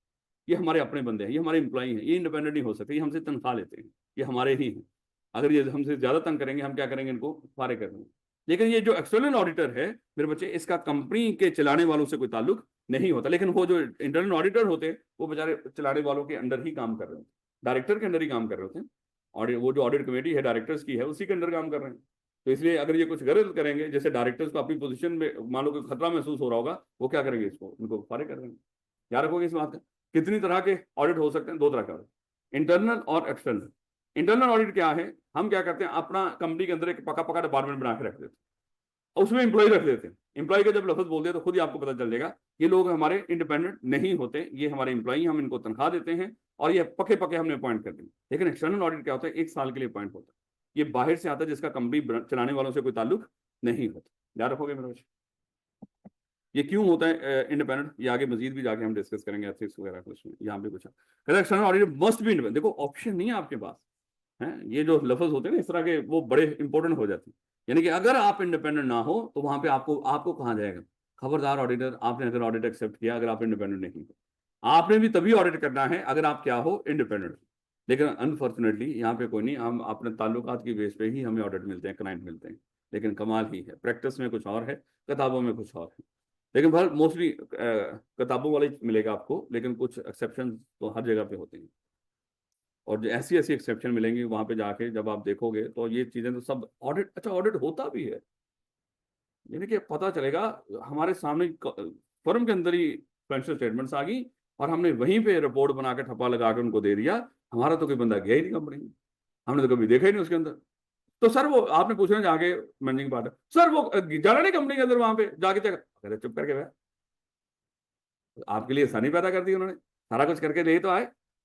ये हमारे अपने बंदे हैं, ये हमारे इंप्लॉई हैं, ये इंडिपेंडेंट नहीं हो सकते, ये हमसे तनख्वाह लेते हैं, ये हमारे ही हैं। अगर ये हमसे ज्यादा तंग करेंगे, हम क्या करेंगे, इनको फारे कर देंगे। लेकिन ये जो एक्सटर्नल ऑडिटर है मेरे बच्चे, इसका कंपनी के चलाने वालों से कोई ताल्लुक नहीं होता, लेकिन वो जो इंटरनल ऑडिटर होते हैं वो बेचारे चलाने वालों के अंडर ही काम कर रहे होते हैं, डायरेक्टर के अंडर ही काम कर रहे होते हैं। और वो जो ऑडिट कमेटी है डायरेक्टर्स की है, उसी के अंडर काम कर रहे हैं। तो इसलिए अगर ये कुछ गलत करेंगे, जैसे डायरेक्टर्स को अपनी पोजीशन में मान लो कोई खतरा महसूस हो रहा होगा, वो क्या करेंगे, इसको उनको फारिग कर देंगे। याद रखोगे इस बात का। कितनी तरह के ऑडिट हो सकते हैं? दो तरह का, इंटरनल और एक्सटर्नल। इंटरनल ऑडिट क्या है, हम क्या करते हैं, अपना कंपनी के अंदर एक पका पका डिपार्टमेंट बना के रख देते हैं, उसमें इंप्लॉय रख देते हैं। इंप्लॉय का जब लफ्ज बोल दिया तो खुद ही आपको पता चल जाएगा ये लोग हमारे इंडिपेंडेंट नहीं होते, ये हमारे इंप्लॉई, हम इनको तनख्वाह देते हैं और ये पके पके हमने अपॉइंट कर दिए। लेकिन एक्सटर्नल ऑडिट क्या होता है, एक साल के लिए अपॉइंट होता है, ये बाहर से आता है, जिसका कंपनी चलाने वालों से कोई ताल्लुक नहीं होता। याद रखोगे मेरे बच्चे। ये क्यों होता है इंडिपेंडेंट, ये आगे मजीद भी जाके हम डिस्कस करेंगे एथिक्स वगैरह कुछ में, यहाँ पे कुछ external audit must be independent. देखो ऑप्शन नहीं है आपके पास, है ये जो लफ्ज होते हैं ना इस तरह के, वो बड़े इंपॉर्टेंट हो जाते हैं। यानी कि अगर आप इंडिपेंडेंट ना हो तो वहां पे आपको आपको कहाँ जाएगा, खबरदार ऑडिटर, आपने अगर ऑडिट एक्सेप्ट किया, अगर आप इंडिपेंडेंट नहीं हो, आपने भी तभी ऑडिट करना है अगर आप क्या हो, इंडिपेंडेंट। लेकिन अनफॉर्चुनेटली यहाँ पे कोई नहीं, हम अपने ताल्लुकात की बेस पे ही हमें ऑडिट मिलते हैं, क्लाइंट मिलते हैं। लेकिन कमाल ही है, प्रैक्टिस में कुछ और है, किताबों में कुछ और है। लेकिन भाई मोस्टली किताबों वाले मिलेगा आपको, लेकिन कुछ एक्सेप्शन तो हर जगह पे होते हैं। और जो ऐसी ऐसी एक्सेप्शन मिलेंगी वहां पे जाके जब आप देखोगे, तो ये चीजें तो सब ऑडिट, अच्छा ऑडिट होता भी है, यानी कि पता चलेगा हमारे सामने फर्म के अंदर ही फाइनेंशियल स्टेटमेंट्स आ गई, और हमने वहीं पे रिपोर्ट बना के ठप्पा लगा के उनको दे दिया। हमारा तो कोई बंदा गया ही नहीं कंपनी में, हमने तो कभी देखा ही नहीं उसके अंदर। तो सर वो आपने पूछना जाके मैनेजिंग पार्टनर, सर वो जाना नहीं कंपनी के अंदर, वहां पे जाके चेक, अरे चुप करके भाई, आपके लिए आसानी पैदा कर दी उन्होंने, सारा कुछ करके ले तो आए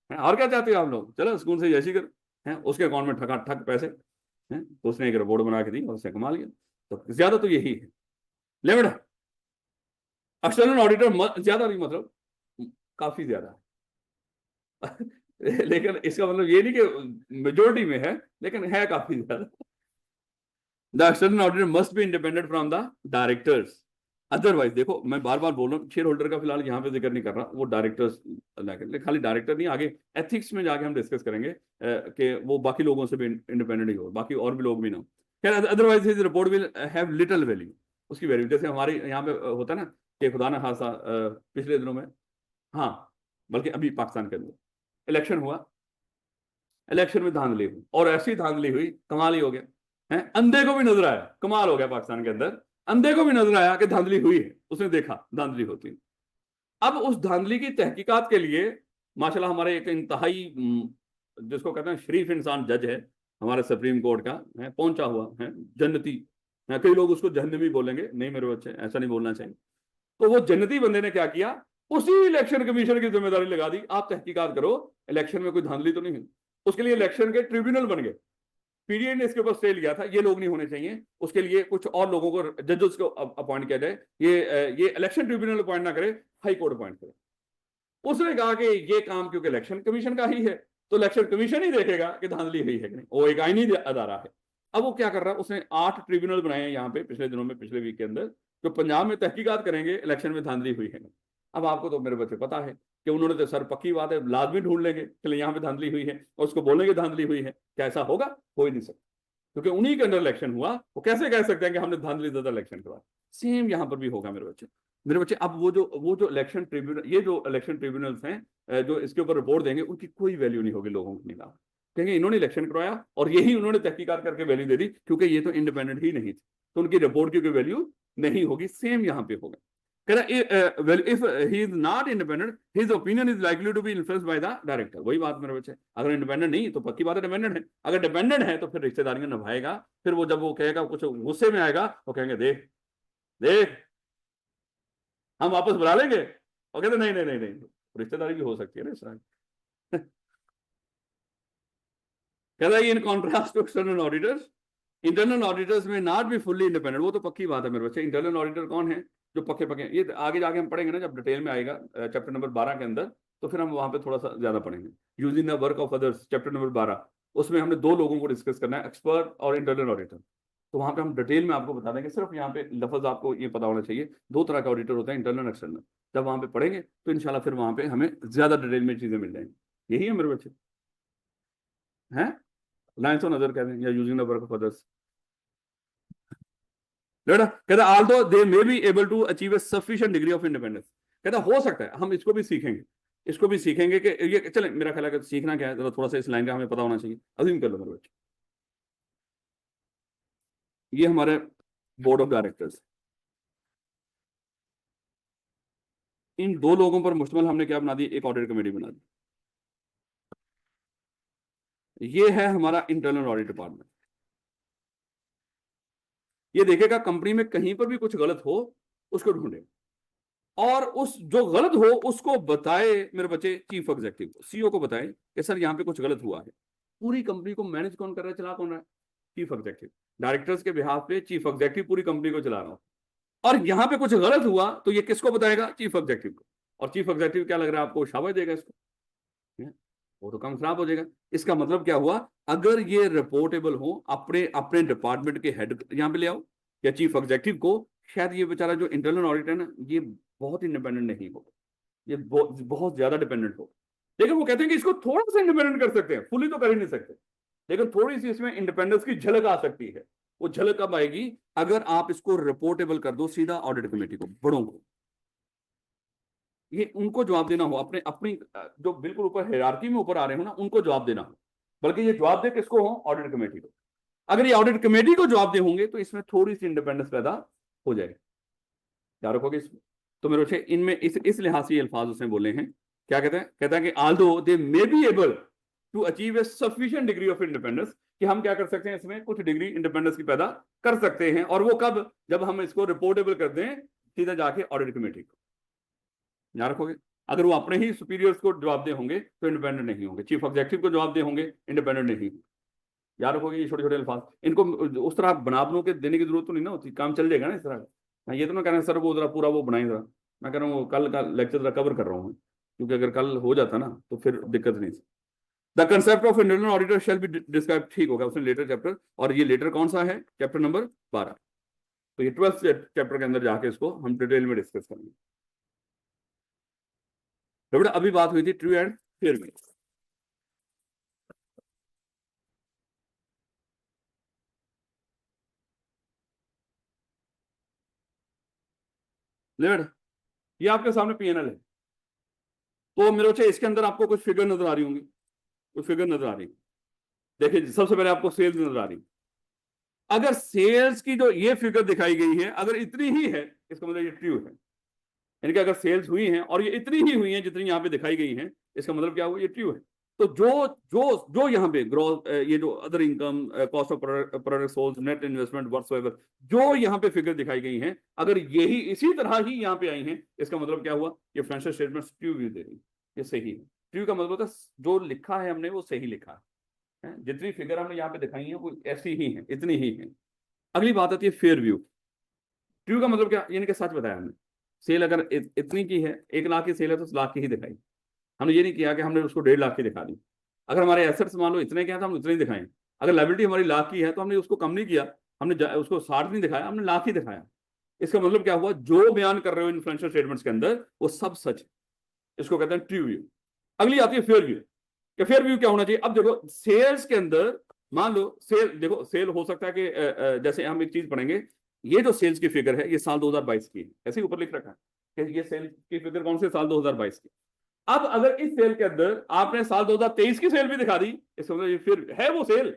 हैं, और क्या चाहते हो आप लोग, चलो स्कूल से जैसी कर हैं, उसके अकाउंट में ठका ठक पैसे हैं, तो उसने एक रिपोर्ट बना के दी और उसने कमा लिया। तो ज्यादा तो यही है। ले बेटा, एक्सटर्नल ऑडिटर ज्यादा नहीं, मतलब काफी ज्यादा लेकिन इसका मतलब ये नहीं कि मेजोरिटी में है, लेकिन है काफी ज्यादा। The external auditor must be independent from the directors, otherwise, देखो मैं बार बार बोल रहा हूँ, शेयर होल्डर का फिलहाल यहाँ पे जिक्र नहीं कर रहा, वो डायरेक्टर्स, खाली डायरेक्टर नहीं, आगे एथिक्स में जाके हम डिस्कस करेंगे कि वो बाकी लोगों से भी इंडिपेंडेंट ही हो, बाकी और भी लोग भी ना हो। खैर, otherwise his report will have little value, उसकी वैल्यू, जैसे हमारे यहाँ पे होता है ना कि खुदा ना खासा पिछले दिनों में, हाँ, बल्कि अभी पाकिस्तान के अंदर इलेक्शन हुआ, इलेक्शन में धांधली हुई, और ऐसी धांधली हुई, कमाल ही हो गया है, अंधे को भी नजर आया, कमाल हो गया पाकिस्तान के अंदर, अंधे को भी नजर आया कि धांधली हुई है, उसने देखा धांधली होती है। अब उस धांधली की तहकीकात के लिए माशाल्लाह हमारे एक इंतहाई जिसको कहते हैं शरीफ इंसान जज है हमारे सुप्रीम कोर्ट का, है पहुंचा हुआ है, जन्नती है, कई लोग उसको जहन्नमी बोलेंगे, नहीं मेरे बच्चे ऐसा नहीं बोलना चाहिए। तो वो जन्नती बंदे ने क्या किया, उसी इलेक्शन कमीशन की जिम्मेदारी लगा दी, आप तहकीकात करो, इलेक्शन में कोई धांधली तो नहीं हुई। उसके लिए इलेक्शन के ट्रिब्यूनल बन गए, पीडीए ने इसके ऊपर स्टे लिया था, ये लोग नहीं होने चाहिए, उसके लिए कुछ और लोगों को, जजेस को अपॉइंट किया जाए, ये इलेक्शन ट्रिब्यूनल अपॉइंट ना करे, हाई कोर्ट अपॉइंट करे। उसने कहा कि ये काम क्योंकि इलेक्शन कमीशन का ही है, तो इलेक्शन कमीशन ही देखेगा कि धांधली हुई है कि नहीं, वो एक आईनी अदारा है। अब वो क्या कर रहा है, उसने 8 ट्रिब्यूनल बनाए हैं यहाँ पे पिछले दिनों में, पिछले वीक के अंदर, जो पंजाब में तहकीकात करेंगे इलेक्शन में धांधली हुई है। अब आपको तो मेरे बच्चे पता है कि उन्होंने तो सर पक्की बात है लाजमी ढूंढ लेंगे, चले यहाँ पे धांधली हुई है, और उसको बोलेंगे धांधली हुई है, क्या ऐसा होगा? हो ही नहीं सकता, क्योंकि उन्हीं के अंदर इलेक्शन हुआ, वो कैसे कह सकते हैं कि हमने धांधली ज्यादा इलेक्शन करवाया। सेम यहां पर भी होगा मेरे बच्चे, मेरे बच्चे। अब वो जो इलेक्शन ट्रिब्यूनल, ये जो इलेक्शन ट्रिब्यूनल्स हैं जो इसके ऊपर रिपोर्ट देंगे, उनकी कोई वैल्यू नहीं होगी लोगों की निगाह, कहेंगे इन्होंने इलेक्शन करवाया और यही उन्होंने तहकीकात करके वैल्यू दे दी, क्योंकि ये तो इंडिपेंडेंट ही नहीं थे, तो उनकी रिपोर्ट की कोई वैल्यू नहीं होगी। सेम यहां पे होगा, if he is not independent, his opinion is likely to be influenced by the director। वही बात मेरे बच्चे, अगर इंडिपेंडेंट नहीं तो पक्की बात है डिपेंडेंट है, अगर डिपेंडेंट है तो फिर रिश्तेदारियां निभाएगा, फिर वो जब वो कहेगा, कुछ गुस्से में आएगा, वो कहेंगे देख देख हम वापस बुला लेंगे, और कहते नहीं नहीं नहीं नहीं, रिश्तेदारी भी हो सकती है ना इस तरह। कहता है in contrast to external auditors, internal auditors may not be fully independent. वो तो पक्की बात है मेरे बच्चे, इंटरनल ऑडिटर कौन है, जो पक्के पक्के, ये आगे जाके हम पढ़ेंगे ना, जब डिटेल में आएगा चैप्टर नंबर 12 के अंदर, तो फिर हम वहां पे थोड़ा सा ज्यादा पढ़ेंगे। Using the work of others, chapter number 12, उसमें हमने 2 लोगों को डिस्कस करना है, एक्सपर्ट और इंटरनल ऑडिटर। तो वहां पे हम डिटेल में आपको बता देंगे, सिर्फ यहाँ पे लफ्ज आपको ये पता होना चाहिए, 2 तरह का ऑडिटर होता है, इंटरनल एक्सटर्नल। जब वहां पे पढ़ेंगे तो इंशाल्लाह फिर वहां पे हमें ज्यादा डिटेल में चीजें मिल जाएंगी। यही है मेरे बच्चे, हैं लाइन्स ऑन अदर कहते हैं, या using the work of others. कहता although they may be able to achieve a sufficient degree of independence, कहता हो सकता है, हम इसको भी सीखेंगे, इसको भी सीखेंगे कि ये चले, मेरा ख्याल है कि सीखना क्या है, थोड़ा सा इस लाइन का हमें पता होना चाहिए। अज्यूम कर लो मेरे बच्चे, ये हमारे बोर्ड ऑफ डायरेक्टर्स, इन 2 लोगों पर मुश्तमिल हमने क्या बना दी, एक ऑडिट कमेटी बना दी। ये है हमारा इंटरनल ऑडिट डिपार्टमेंट, ये देखेगा कंपनी में कहीं पर भी कुछ गलत हो उसको ढूंढे, और उस जो गलत हो उसको बताए मेरे बच्चे चीफ एग्जीक्यूटिव को, सीईओ को बताए कि सर यहाँ पे कुछ गलत हुआ है। पूरी कंपनी को मैनेज कौन कर रहा है, चला कौन रहा है, चीफ एग्जीक्यूटिव। डायरेक्टर्स के बिहाफ पे चीफ एग्जीक्यूटिव पूरी कंपनी को चला रहा हो, और यहाँ पे कुछ गलत हुआ तो ये किसको बताएगा, चीफ एग्जीक्यूटिव को। और चीफ एग्जीक्यूटिव क्या लग रहा है आपको, शाबाश देगा इसको, वो तो काम खराब हो जाएगा। इसका मतलब क्या हुआ, अगर ये रिपोर्टेबल हो अपने अपने डिपार्टमेंट के हेड यहाँ पे ले आओ, या चीफ एग्जीक्यूटिव को, शायद ये बेचारा जो इंटरनल ऑडिट है ना, ये बहुत इंडिपेंडेंट नहीं होगा, ये बहुत ज्यादा डिपेंडेंट हो। लेकिन वो कहते हैं कि इसको थोड़ा सा इंडिपेंडेंट कर सकते हैं, फुली तो कर ही नहीं सकते, लेकिन थोड़ी सी इसमें इंडिपेंडेंस की झलक आ सकती है। वो झलक कब आएगी, अगर आप इसको रिपोर्टेबल कर दो सीधा ऑडिट कमेटी को, बड़ों को, ये उनको जवाब देना हो, अपने अपनी जो बिल्कुल ऊपर हायरार्की में ऊपर आ रहे हो ना, उनको जवाब देना हो, बल्कि ये जवाब दे किसको हो, ऑडिट कमेटी को। अगर ये ऑडिट कमेटी को जवाब दे होंगे तो इसमें थोड़ी सी इंडिपेंडेंस पैदा हो जाएगी, क्या रखोगे इसमें। तो मेरे बच्चे इनमें इस लिहाज से ये अल्फाज उसने बोले हैं, क्या कहते हैं, कहता है कि although they may be able to achieve a sufficient degree of independence, कि हम क्या कर सकते हैं, इसमें कुछ डिग्री इंडिपेंडेंस की पैदा कर सकते हैं, और वो कब, जब हम इसको रिपोर्टेबल कर दें सीधा जाके ऑडिट कमेटी को, याद रखोगे। अगर वो अपने ही सुपीरियर्स को जवाब दे होंगे तो इंडिपेंडेंट नहीं होंगे, चीफ एग्जीक्यूटिव को जवाब दे होंगे इंडिपेंडेंट नहीं होंगे। याद रखोगे ये छोटे छोटे अल्फाज, इनको उस तरह बना के देने की जरूरत तो नहीं ना होती, काम चल जाएगा ना इस तरह। ये तो ना कह रहे हैं सर वो जरा पूरा वो बनाए जरा, मैं कह रहा हूँ कल का लेक्चर जरा कवर कर रहा हूँ मैं, क्योंकि अगर कल हो जाता ना तो फिर दिक्कत नहीं थी। The concept of internal auditor shall be describe, ठीक होगा उसने लेटर चैप्टर, और ये लेटर कौन सा है, चैप्टर नंबर 12। तो ये 12th चैप्टर के अंदर जाके इसको हम डिटेल में डिस्कस करेंगे। तो बेटा अभी बात हुई थी ट्रू एंड फेयर में। ले बेटा, ये आपके सामने पीएनएल है, तो मेरे बच्चे इसके अंदर आपको कुछ फिगर नजर आ रही होंगी, कुछ फिगर नजर आ रही। देखिए सबसे पहले आपको सेल्स नजर आ रही। अगर सेल्स की जो ये फिगर दिखाई गई है अगर इतनी ही है, इसका मतलब ये ट्रू है। यानी कि अगर सेल्स हुई हैं और ये इतनी ही हुई हैं जितनी यहाँ पे दिखाई गई हैं, इसका मतलब क्या हुआ, ये ट्रू है। तो जो जो जो यहाँ पे ग्रोथ, ये जो other income, cost of product sold, net investment whatsoever, जो यहाँ पे फिगर दिखाई गई हैं, अगर यही इसी तरह ही यहाँ पे आई हैं, इसका मतलब क्या हुआ, ये फाइनेंशियल स्टेटमेंट ट्रू व्यू दे रही है, ये सही है। ट्रू का मतलब होता है जो लिखा है हमने वो सही लिखा है, जितनी फिगर हमने यहाँ पे दिखाई है वो ऐसी ही है, इतनी ही है। अगली बात आती है फेयर व्यू। ट्रू का मतलब क्या, यानी कि सच बताया हमने। सेल अगर इतनी की है, 1 लाख की सेल है तो लाख की ही दिखाई। हमने ये नहीं किया कि हमने उसको 1.5 लाख की दिखा दी। अगर हमारे एसेट्स मान लो इतने के हैं तो हम उतने ही दिखाएं। अगर लायबिलिटी हमारी लाख की है तो हमने उसको कम नहीं किया, हमने उसको 60 नहीं दिखाया, हमने लाख ही दिखाया। इसका मतलब क्या हुआ, जो बयान कर रहे हो इन फाइनेंशियल स्टेटमेंट्स के अंदर वो सब सच है। इसको कहते हैं ट्रू व्यू। अगली आती है फेयर व्यू। कि फेयर व्यू क्या होना चाहिए। अब देखो सेल्स के अंदर मान लो सेल, देखो सेल हो सकता है कि जैसे हम एक चीज पढ़ेंगे, ये जो सेल्स की फिगर है ये साल 2022 की है, ऐसे ही ऊपर लिख रखा है कि ये सेल की फिगर कौन से साल 2022 की। अब अगर इस सेल के अंदर आपने साल 2023 की सेल भी दिखा दी, इसका मतलब ये फिर है वो सेल।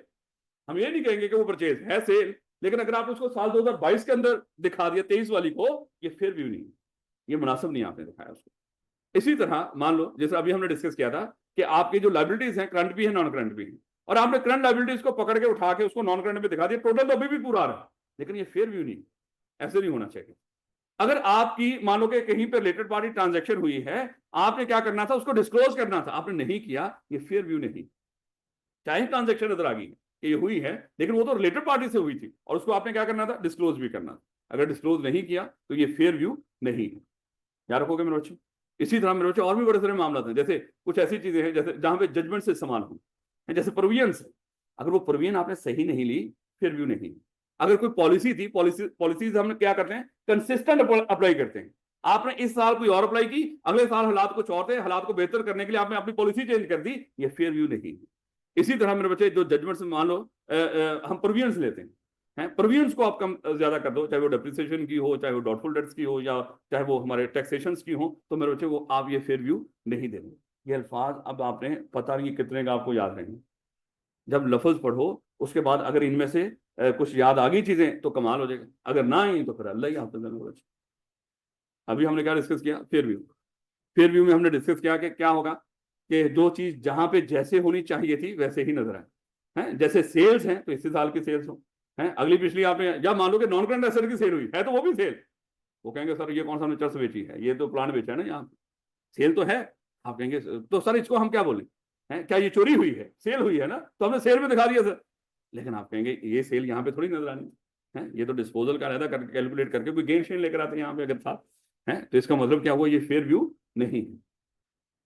हम ये नहीं कहेंगे कि वो परचेज है सेल, लेकिन अगर आपने उसको साल 2022 के अंदर दिखा दिया 23 वाली को, ये फिर व्यू नहीं, ये मुनासिब नहीं आपने दिखाया उसको। इसी तरह मान लो जैसे अभी हमने डिस्कस किया था कि आपकी जो लाइबिलिटीज हैं करंट भी है नॉन करंट भी है, और आपने करंट लाइबिलिटीज को पकड़ के उठा के उसको नॉन करंट में दिखा दिया, टोटल तो अभी भी पूरा आ रहा है, लेकिन ये फेयर व्यू नहीं, ऐसे नहीं होना चाहिए। अगर आपकी मान लो कि कहीं पर रिलेटेड पार्टी ट्रांजैक्शन हुई है, आपने क्या करना था, उसको डिस्क्लोज करना था, आपने नहीं किया, ये फेयर व्यू नहीं। चाहे ट्रांजैक्शन नजर आ गई कि ये हुई है, लेकिन वो तो रिलेटेड पार्टी से हुई थी और उसको आपने क्या करना था, डिस्क्लोज भी करना था। अगर डिस्क्लोज नहीं किया तो ये फेयर व्यू नहीं है। याद रखोगे मेरे बच्चे। इसी तरह मेरे बच्चे और भी बड़े सारे मामला हैं, जैसे कुछ ऐसी चीजें हैं जैसे जहां पे जजमेंट से समान हो, जैसे प्रोविजंस। अगर वो प्रोविजन आपने सही नहीं ली, फिर व्यू नहीं। अगर कोई पॉलिसी थी, पॉलिसीज हम क्या करते हैं, कंसिस्टेंट अप्लाई करते हैं। आपने इस साल कोई और अप्लाई की, अगले साल हालात कुछ और थे, हालात को बेहतर करने के लिए आपने अपनी पॉलिसी चेंज कर दी, ये फेयर व्यू नहीं। इसी तरह मेरे बच्चे जो जजमेंट मान लो हम प्रोविजंस लेते हैं, प्रोविजंस को आप कम ज्यादा कर दो, चाहे वो डेप्रिसिएशन की हो, चाहे वो डॉटफुल डेट्स की हो, या चाहे वो हमारे टैक्सेशन की हो, तो मेरे बच्चे वो आप ये फेयर व्यू नहीं देंगे। ये अल्फाज अब आपने पता नहीं कितने का आपको याद रहेंगे। जब लफ्ज पढ़ो उसके बाद अगर इनमें से कुछ याद आ गई चीजें तो कमाल हो जाएगा, अगर ना आई तो फिर अल्लाह ही हाफिज़ है मेरे बच्चे। अभी हमने क्या डिस्कस किया, फेयर व्यू। फेयर व्यू में हमने डिस्कस किया कि क्या होगा, कि जो चीज जहां पे जैसे होनी चाहिए थी वैसे ही नजर आए, हैं जैसे सेल्स हैं तो इसी साल की सेल्स हो, हैं अगली पिछली आपने, जब मान लो कि नॉन करंट एसेट की सेल हुई है तो वो भी सेल। वो कहेंगे सर ये कौन सा हमने चर्च बेची है, ये तो प्लांट बेचा है ना, यहाँ सेल तो है। आप कहेंगे तो सर इसको हम क्या बोले, हैं क्या ये चोरी हुई है, सेल हुई है ना, तो हमने सेल में दिखा दिया सर। लेकिन आप कहेंगे ये सेल यहाँ पे थोड़ी नजर आनी है, ये तो डिस्पोजल का रहता करके कैलकुलेट करके कोई गेन शेन लेकर आते हैं यहाँ पे अगर था, है तो इसका मतलब क्या हुआ, ये फेयर व्यू नहीं है।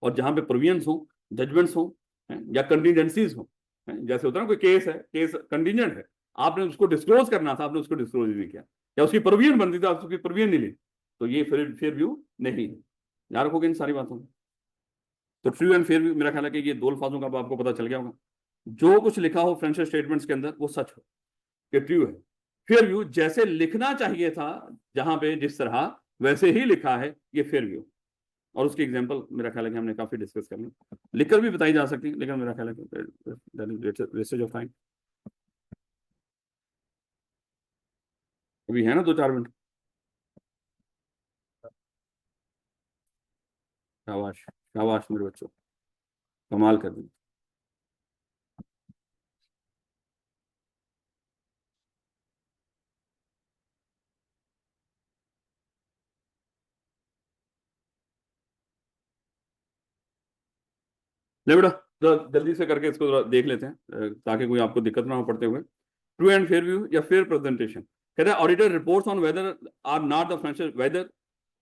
और जहां पे प्रोविजंस हो, जजमेंट्स हो, या कंटीजेंसीज हो, जैसे होता है ना कोई केस है, केस कंटीजेंट है, आपने उसको डिस्क्लोज करना था, आपने उसको डिस्क्लोज नहीं किया, या उसकी प्रोविजन बनती थी, आप उसकी प्रोविजन नहीं ली, तो ये फेयर व्यू नहीं है। याद रखोगे इन सारी बातों में। तो ट्रू एंड फेयर व्यू मेरा ख्याल है कि ये दो अल्फाजों का आपको पता चल गया होगा। जो कुछ लिखा हो फाइनेंशियल स्टेटमेंट्स के अंदर वो सच हो, कि ट्रू है। फेयर व्यू जैसे लिखना चाहिए था, जहां पे जिस तरह वैसे ही लिखा है, ये फेयर व्यू। और उसकी एग्जांपल मेरा ख्याल है कि हमने काफी डिस्कस कर ली, लिखकर भी बताई जा सकती है, लेकिन मेरा ख्याल है कि वेस्टेज ऑफ टाइम। अभी है ना 2-4 मिनट। शाबाश शाबाश मेरे बच्चों, कमाल कर दी। ले बेटा, तो जल्दी से करके इसको जरा देख लेते हैं ताकि कोई आपको दिक्कत ना हो पढ़ते हुए। ट्रू एंड फेयर व्यू या फेयर प्रेजेंटेशन। कहता है auditor reports on whether or not the financial whether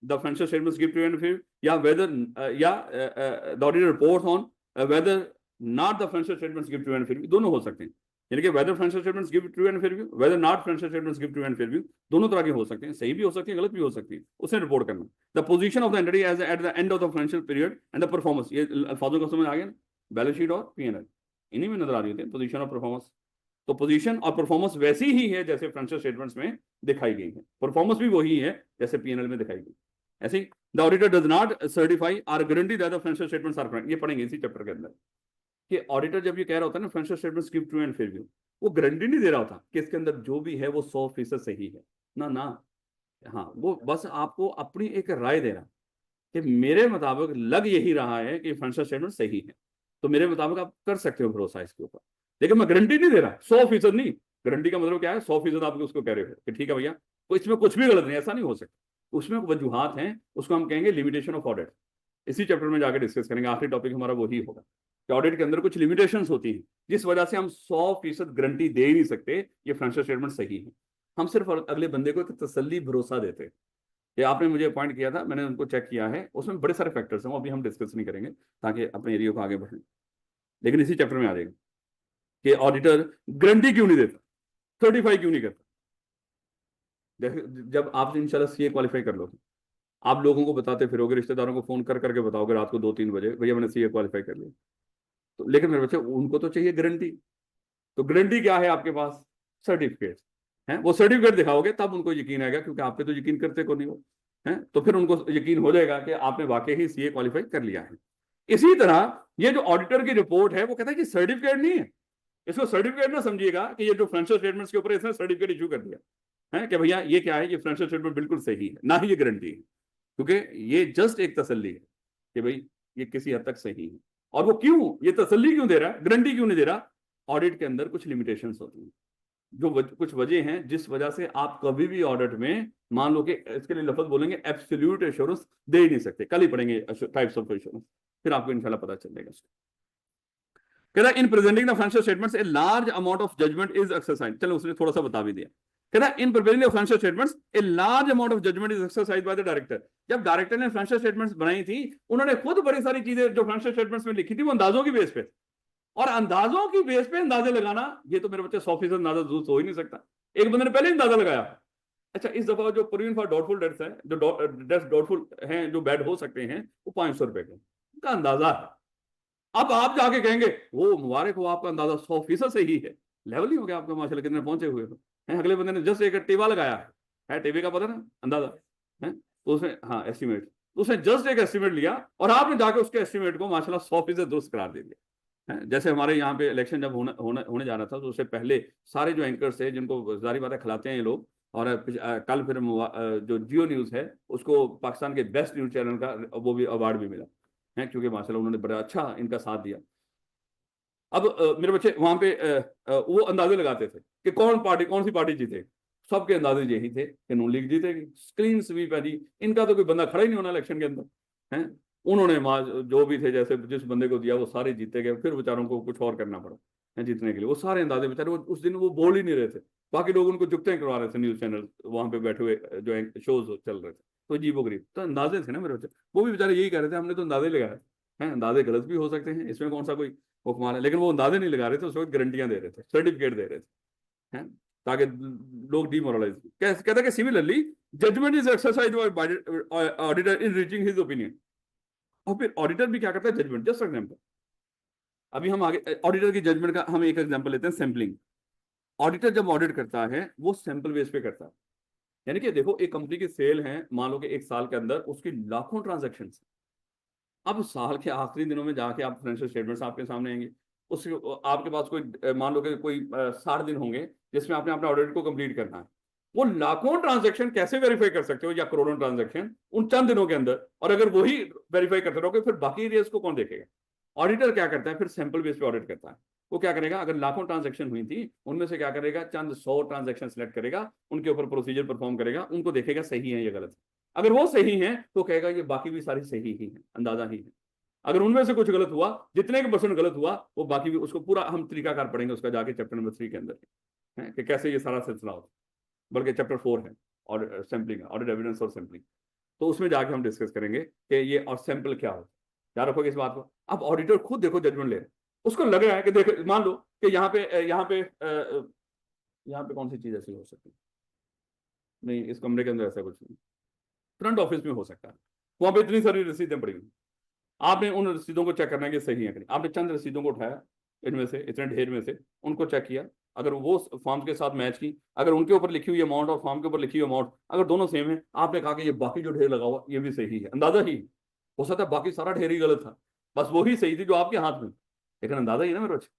the financial statements give true and fair, या whether the auditor reports on whether not the financial statements give true and fair, दोनों हो सकते हैं। यानी कि whether financial statements give true and fair view, whether not financial statements give true and fair view, दोनों तरह के हो सकते हैं, सही भी हो सकती है, गलत भी हो सकती है, उसने रिपोर्ट करना। The position of the entity as at the end of the financial period and the performance, ये अल्फाजों का समझ आ गया ना, बैलेंस शीट और पीएनएल इन्हीं में नजर आ रही होती है पोजीशन और परफॉर्मेंस। तो पोजीशन और परफॉर्मेंस वैसी ही है जैसे फाइनेंशियल स्टेटमेंट्स में दिखाई गई है, परफॉर्मेंस भी वही है जैसे पीएनएल में दिखाई गई। ऐसे ही the auditor does not certify or guarantee that the financial statements are correct, ये पढ़ेंगे इसी चैप्टर के अंदर कि ऑडिटर जब ये कह रहा होता है ना financial statements give true and fair view, वो गारंटी नहीं दे रहा होता कि इसके अंदर जो भी है वो 100% सही है, ना ना, हाँ वो बस आपको अपनी एक राय दे रहा कि मेरे मुताबिक लग यही रहा है कि फाइनेंशियल स्टेटमेंट सही है, तो मेरे मुताबिक आप कर सकते हो भरोसा इसके ऊपर, लेकिन मैं गारंटी नहीं दे रहा 100% नहीं। गारंटी का मतलब क्या है, 100% आप उसको कह रहे हो कि ठीक है भैया तो इसमें कुछ भी गलत नहीं, ऐसा नहीं हो सकता, उसमें वजूहात हैं, उसको हम कहेंगे लिमिटेशन ऑफ ऑडिट। इसी चैप्टर में जाकर डिस्कस करेंगे, आखिरी टॉपिक हमारा वही होगा कि ऑडिट के अंदर कुछ लिमिटेशंस होती हैं जिस वजह से हम 100% गारंटी दे ही नहीं सकते ये फाइनेंशियल स्टेटमेंट सही है। हम सिर्फ अगले बंदे को एक तसल्ली भरोसा देते हैं कि आपने मुझे अपॉइंट किया था, मैंने उनको चेक किया है, उसमें बड़े सारे फैक्टर्स हैं, वो अभी हम डिस्कस नहीं करेंगे ताकि अपने एरिया को आगे बढ़ें, लेकिन इसी चैप्टर में आ जाएगा कि ऑडिटर गारंटी क्यों नहीं देता, सर्टिफाई क्यों नहीं करता। जब आप इंशाल्लाह सीए क्वालिफाई कर लोगे, आप लोगों को बताते फिरोगे, रिश्तेदारों को फोन कर करके बताओगे रात को 2-3 बजे, भैया मैंने सीए क्वालिफाई कर लिया, तो लेकिन मेरे बच्चे उनको तो चाहिए गारंटी। तो गारंटी क्या है आपके पास, सर्टिफिकेट है, वो सर्टिफिकेट दिखाओगे तब उनको यकीन आएगा, क्योंकि आप पे तो यकीन करते को नहीं हो है, तो फिर उनको यकीन हो जाएगा कि आपने वाकई ही सीए क्वालिफाई कर लिया है। इसी तरह ये जो ऑडिटर की रिपोर्ट है वो कहता है कि सर्टिफिकेट नहीं है, इसको सर्टिफिकेट ना समझिएगा कि ये जो फाइनेंशियल स्टेटमेंट्स के ऊपर इसने सर्टिफिकेट इशू कर दिया है कि भैया ये क्या है, ये फाइनेंशियल स्टेटमेंट बिल्कुल सही है, ना ही ये गारंटी है, क्योंकि ये जस्ट एक तसल्ली है कि भाई ये किसी हद तक सही है। और वो क्यों, ये तसल्ली क्यों दे रहा है, गारंटी क्यों नहीं दे रहा, ऑडिट के अंदर कुछ लिमिटेशंस होती हैं, जो कुछ वजह हैं जिस वजह से आप कभी भी ऑडिट में मान लो कि इसके लिए लफ्ज बोलेंगे एब्सोल्यूट एश्योरेंस दे ही नहीं सकते, कल ही पढ़ेंगे टाइप्स ऑफ एश्योरेंस, फिर आपको इंशाल्लाह पता चलेगा। कहता है in presenting the financial statements a large amount of judgement is exercise, चलो उसने थोड़ा सा बता भी दिया। कहता है in preparing the financial statements a large amount of judgement is exercise by the director. जब डायरेक्टर ने फाइनेंशियल स्टेटमेंट्स बनाई थी, उन्होंने खुद बड़ी सारी चीजें जो फाइनेंशियल स्टेटमेंट्स में लिखी थी वो अंदाजों की बेस पे, और अंदाजों की बेस पे अंदाजे लगाना, ये तो मेरे बच्चे 100% अंदाजा दुरुस्त हो ही नहीं सकता, एक बंदे ने पहले अंदाजा लगाया। अच्छा इस दफा जो प्रोविजन फॉर डाउटफुल डेट्स है, जो डेट्स डाउटफुल हैं, जो बैड हो सकते हैं, वो 500 रुपए के, उनका अंदाजा है। अब आप जाके कहेंगे वो मुबारक हो आपका अंदाजा 100% सही है, लेवल ही हो गया आपका माशाल्लाह, कितने पहुंचे हुए हो हैं। अगले बंदे ने जस्ट एक टेबा लगाया है टेबे का पता ना अंदाजा है, तो उसने हाँ एस्टिमेट, तो उसने जस्ट एक एस्टिमेट लिया और आपने जाके उसके एस्टिमेट को माशाल्लाह 100% दुरुस्त करार दे दिया है। जैसे हमारे यहाँ पे इलेक्शन जब होने जा रहा था, तो उससे पहले सारे जो एंकर्स थे जिनको जारी बातें खिलाते हैं ये लोग, और कल फिर जो जियो न्यूज है उसको पाकिस्तान के बेस्ट न्यूज चैनल का वो भी अवार्ड भी मिला है, क्योंकि माशाल्लाह उन्होंने बड़ा अच्छा इनका साथ दिया। अब मेरे बच्चे वहां पे वो अंदाजे लगाते थे कि कौन सी पार्टी जीते, सबके अंदाजे यही थे कि नून लीग जीतेगी, स्क्रीन स्वीप है जी, इनका तो कोई बंदा खड़ा ही नहीं होना इलेक्शन के अंदर है। उन्होंने जो भी थे जैसे जिस बंदे को दिया वो सारे जीते गए, फिर बेचारों को कुछ और करना पड़ा है जीतने के लिए, वो सारे अंदाजे बेचारे उस दिन वो बोल ही नहीं रहे थे, बाकी लोग उनको जुगते करवा रहे थे, न्यूज चैनल वहां पे बैठे हुए जो शोज चल रहे थे, तो अजीब गरीब तो अंदाजे थे ना मेरे बच्चे, वो भी बेचारे यही कह रहे थे हमने तो अंदाजे लगाए हैं, अंदाजे गलत भी हो सकते हैं, इसमें कौन सा कोई वो कमाल है, लेकिन वो अंदाजे नहीं लगा रहे थे, उस वक्त गारंटियां दे रहे थे, सर्टिफिकेट दे रहे थे हैं, ताकि लोग डीमोरलाइज। कहता है कि similarly judgement is exercise by auditor in reaching his opinion. और फिर ऑडिटर भी क्या करता है, जजमेंट, जस्ट एग्जांपल, अभी हम आगे ऑडिटर की जजमेंट का हम एक एग्जांपल लेते हैं, सैंपलिंग। ऑडिटर जब ऑडिट करता है वो सैंपल बेस पे करता है, यानी कि देखो एक कंपनी की सेल है, मान लो कि एक साल के अंदर उसकी लाखों ट्रांजेक्शन, अब साल के आखिरी दिनों में जाके आप फाइनेंशियल स्टेटमेंट्स आपके सामने आएंगे, उस आपके पास कोई मान लो कि कोई 60 दिन होंगे जिसमें आपने अपना ऑडिट को कंप्लीट करना है, वो लाखों ट्रांजैक्शन कैसे वेरीफाई कर सकते हो या करोड़ों ट्रांजैक्शन उन चंद दिनों के अंदर, और अगर वही वेरीफाई करते रहोगे फिर बाकी एरियाज को कौन देखेगा। ऑडिटर क्या करता है, फिर सैंपल बेस पे ऑडिट करता है। वो क्या करेगा, अगर लाखों ट्रांजैक्शन हुई थी उनमें से क्या करेगा, चंद 100 ट्रांजैक्शन सेलेक्ट करेगा, उनके ऊपर प्रोसीजर परफॉर्म करेगा, उनको देखेगा सही है या गलत है, अगर वो सही है तो कहेगा ये बाकी भी सारी सही ही है, अंदाजा ही है। अगर उनमें से कुछ गलत हुआ, जितने के परसेंट गलत हुआ वो बाकी भी, उसको पूरा हम तरीकाकार पढ़ेंगे उसका जाके चैप्टर नंबर 3 के अंदर है कि कैसे ये सारा सिलसिला होता बल्कि चैप्टर 4 है और सैम्पलिंग, ऑडिट एविडेंस और सैम्पलिंग। तो उसमें जाके हम डिस्कस करेंगे कि ये और सैंपल क्या होता है। याद रखोगे इस बात को। अब ऑडिटर खुद देखो जजमेंट ले रहे हैं, उसको लग रहा है कि देखो मान लो कि यहाँ पे कौन सी चीज ऐसी हो सकती है, नहीं इस कमरे के अंदर ऐसा कुछ नहीं, फ्रंट ऑफिस में हो सकता है, वहां पे इतनी सारी रसीदें पड़ी हुई, आपने उन रसीदों को चेक करना है कि सही है कि नहीं। आपने चंद रसीदों को उठाया इनमें से, इतने ढेर में से, उनको चेक किया, अगर वो फॉर्म के साथ मैच की, अगर उनके ऊपर लिखी हुई अमाउंट और फॉर्म के ऊपर लिखी हुई अमाउंट अगर दोनों सेम है, आपने कहा कि ये बाकी जो ढेर लगा हुआ ये भी सही है, अंदाजा ही हो सकता है बाकी सारा ढेर ही गलत था, बस वो ही सही थी जो आपके हाथ में, लेकिन अंदाजा ही ना मेरे बच्चे।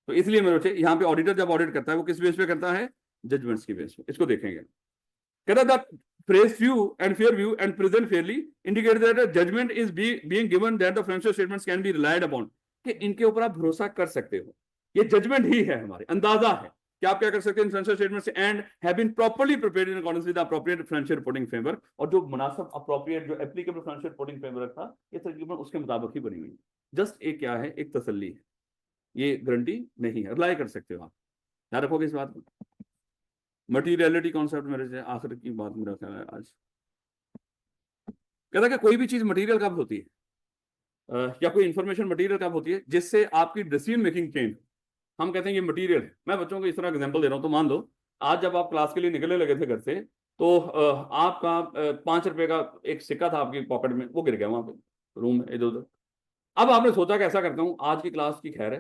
तो इसलिए मेरे बच्चे यहाँ पे ऑडिटर जब ऑडिट करता है वो किस बेस पे करता है, जजमेंट्स की बेस पे। इसको देखेंगे, कहता है that phrase view and fair view and present fairly indicate that a judgment is being given that the financial statements can be relied upon, कि इनके ऊपर आप भरोसा कर सकते हो, ये जजमेंट ही है, हमारे अंदाजा है कि आप क्या कर सकते हैं financial statements and have been properly prepared in accordance with appropriate financial reporting framework, और जो मुनासिब अप्रोप्रिएट जो एप्लीकेबल फाइनेंशियल रिपोर्टिंग फ्रेमवर्क था ये तकरीबन उसके मुताबिक ही बनी हुई है। जस्ट एक क्या है, एक तसल्ली है, ये गारंटी नहीं है, रिलाई कर सकते हो आप। याद रखोगे इस बात को। मटीरियलिटी कॉन्सेप्ट मेरे से आखिर की बात मेरा ख्याल है आज। कहता है कि कोई भी चीज मटेरियल कब होती है, या कोई इंफॉर्मेशन मटेरियल कब होती है, जिससे आपकी डिसीजन मेकिंग चेंज। हम कहते हैं ये मटेरियल है। मैं बच्चों को इस तरह एग्जांपल दे रहा हूँ, तो मान लो आज जब आप क्लास के लिए निकलने लगे थे घर से, तो आपका 5 रुपए का एक सिक्का था आपकी पॉकेट में, वो गिर गया वहां पे रूम में इधर उधर। अब आपने सोचा कैसा करता हूँ, आज की क्लास की खैर है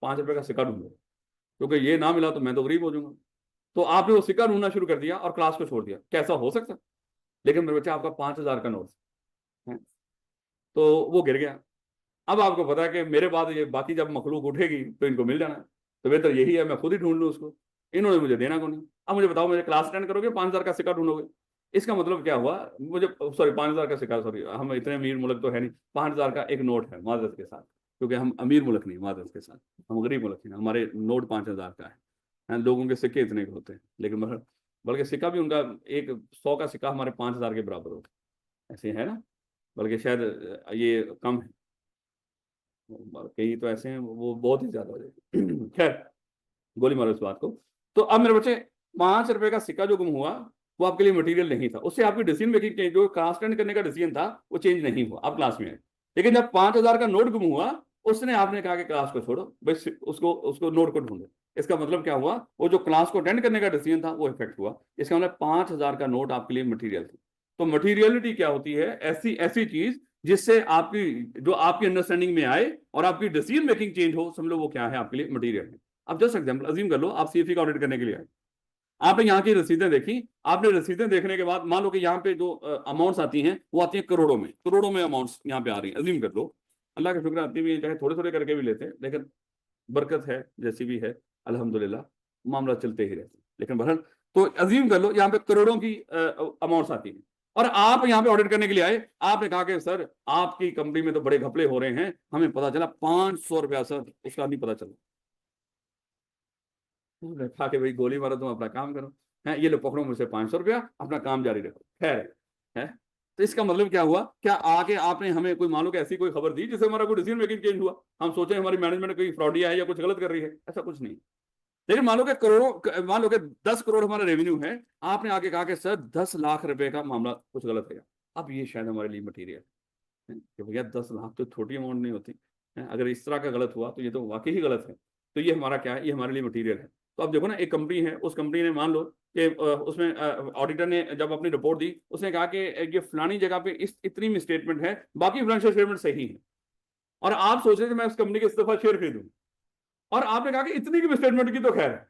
5 रुपए का सिक्का ढूंढो, क्योंकि ये ना मिला तो मैं तो गरीब हो जाऊंगा। तो आपने वो सिक्का ढूंढना शुरू कर दिया और क्लास को छोड़ दिया, कैसा हो सकता। लेकिन मेरे बच्चा आपका 5,000 का नोट है, तो वो गिर गया। अब आपको पता है कि मेरे बाद ये बाकी जब मखलूक उठेगी तो इनको मिल जाना है, तो बेहतर यही है मैं खुद ही ढूंढ लूँ उसको, इन्होंने मुझे देना को नहीं। अब मुझे बताओ, मुझे क्लास अटेंड करोगे 5,000 का सिक्का ढूंढोगे, इसका मतलब क्या हुआ, मुझे सॉरी 5,000 का सिक्का, सॉरी हम इतने अमीर मुल्क तो है नहीं, 5,000 का एक नोट है माजरत के साथ, क्योंकि हम अमीर मुल्क नहीं माजरत के साथ, हम गरीब मुल्क नहीं, हमारे नोट 5,000 का है, लोगों के सिक्के इतने के होते हैं, लेकिन बल्कि सिक्का भी उनका एक 100 का सिक्का हमारे 5,000 के बराबर होता है, ऐसे है ना, बल्कि शायद ये कम है, कई तो ऐसे हैं वो बहुत ही ज्यादा हो जाएगी। खैर गोली मारो इस बात को। तो अब मेरे बच्चे 5 रुपए का सिक्का जो गुम हुआ वो आपके लिए मटेरियल नहीं था, उससे आपकी डिसीजन मेकिंग चेंज, जो क्लास अटेंड करने का डिसीजन था वो चेंज नहीं हुआ, आप क्लास में आए। लेकिन जब 5,000 का नोट गुम हुआ, उसने आपने कहा कि क्लास को छोड़ो, बस उसको उसको नोट को ढूंढो। इसका मतलब क्या हुआ, वो जो क्लास को अटेंड करने का डिसीजन था वो इफेक्ट हुआ। इसका मतलब 5,000 का नोट आपके लिए मटीरियल था। तो मटीरियलिटी क्या होती है, ऐसी ऐसी चीज जिससे आपकी जो आपकी अंडरस्टैंडिंग में आए और आपकी डिसीजन मेकिंग चेंज हो, समझ लो वो क्या है आपके लिए मटीरियल है। अब जस्ट एग्जांपल अज्यूम कर लो, आप सीएफई का ऑडिट करने के लिए आए, आपने यहाँ की रसीदें देखी, आपने रसीदें देखने के बाद मान लो कि यहाँ पे जो अमाउंट्स आती हैं वो आती हैं करोड़ों में अमाउंट्स यहाँ पे आ रही हैं, अज्यूम कर लो, अल्लाह का शुक्र आती भी है, चाहे थोड़े थोड़े करके भी लेते हैं, लेकिन बरकत है जैसी भी है, अल्हम्दुलिल्लाह मामला चलते ही रहते हैं। लेकिन बहरहाल तो अज्यूम कर लो यहाँ पे करोड़ों की अमाउंट्स आती हैं, और आप यहाँ पे ऑडिट करने के लिए आए, आपने कहा कि सर आपकी कंपनी में तो बड़े घपले हो रहे हैं, हमें पता चला 500 रुपया सर, उसका नहीं पता चला। खा के भाई गोली मारो, तुम अपना काम करो, है ये लो पकड़ो मुझसे 500 रुपया, अपना काम जारी रखो, खैर है। तो इसका मतलब क्या हुआ, क्या आके आपने हमें कोई मान लो कि ऐसी कोई खबर दी जिससे हमारा कोई डिसीजन मेकिंग चेंज हुआ, हम सोचे हमारी मैनेजमेंट कोई फ्रॉडिया है या कुछ गलत कर रही है, ऐसा कुछ नहीं। लेकिन मान लो कि करोड़ों, मान लो कि 10 करोड़ हमारा रेवेन्यू है, आपने आके कहा कि सर 10 लाख रुपए का मामला कुछ गलत है, अब ये शायद हमारे लिए मटीरियल है कि भैया 10 लाख तो छोटी अमाउंट नहीं होती है, अगर इस तरह का गलत हुआ तो ये तो वाकई ही गलत है, तो ये हमारा क्या है, ये हमारे लिए मटीरियल है। तो अब देखो ना, एक कंपनी है, उस कंपनी ने मान लो कि उसमें ऑडिटर ने जब अपनी रिपोर्ट दी, उसने कहा कि ये फलानी जगह पे इस इतनी मिसस्टेटमेंट है, बाकी फाइनेंशियल स्टेटमेंट सही है, और आप सोच रहे थे मैं उस कंपनी के इस दफा शेयर खरीदूं, और आपने कहा कि इतनी की मिसस्टेटमेंट की तो खैर है,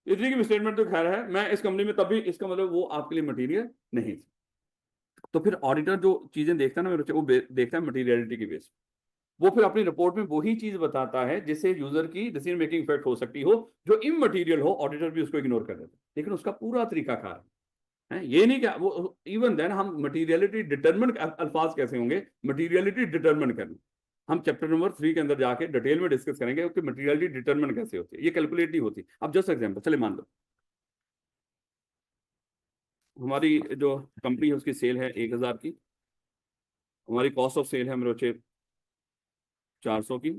इतनी की मिसस्टेटमेंट तो खैर है, मैं इस कंपनी में तब भी, इसका मतलब वो आपके लिए मटीरियल नहीं थी। तो फिर ऑडिटर जो चीजें देखता है ना मेरे बच्चे, वो देखता है मटीरियलिटी की बेस, वो फिर अपनी रिपोर्ट में वही चीज बताता है जिससे यूजर की डिसीजन मेकिंग इफेक्ट हो सकती हो, जो इमटेरियल हो ऑडिटर भी उसको इग्नोर कर देता है, लेकिन उसका पूरा तरीकाकार है। ये नहीं क्या वो इवन देन हम मटीरियलिटी डिटरमिन, अल्फाज कैसे होंगे, मटीरियलिटी डिटरमिन करना, हम चैप्टर नंबर 3 के अंदर जाके डिटेल में डिस्कस करेंगे कि मटीरियलिटी डिटरमिन कैसे होती है, ये कैलकुलेट नहीं होती। अब जस्ट एग्जांपल, चले मान लो हमारी जो कंपनी है उसकी सेल है 1,000 की, हमारी कॉस्ट ऑफ सेल है मेरे बच्चे 400 की,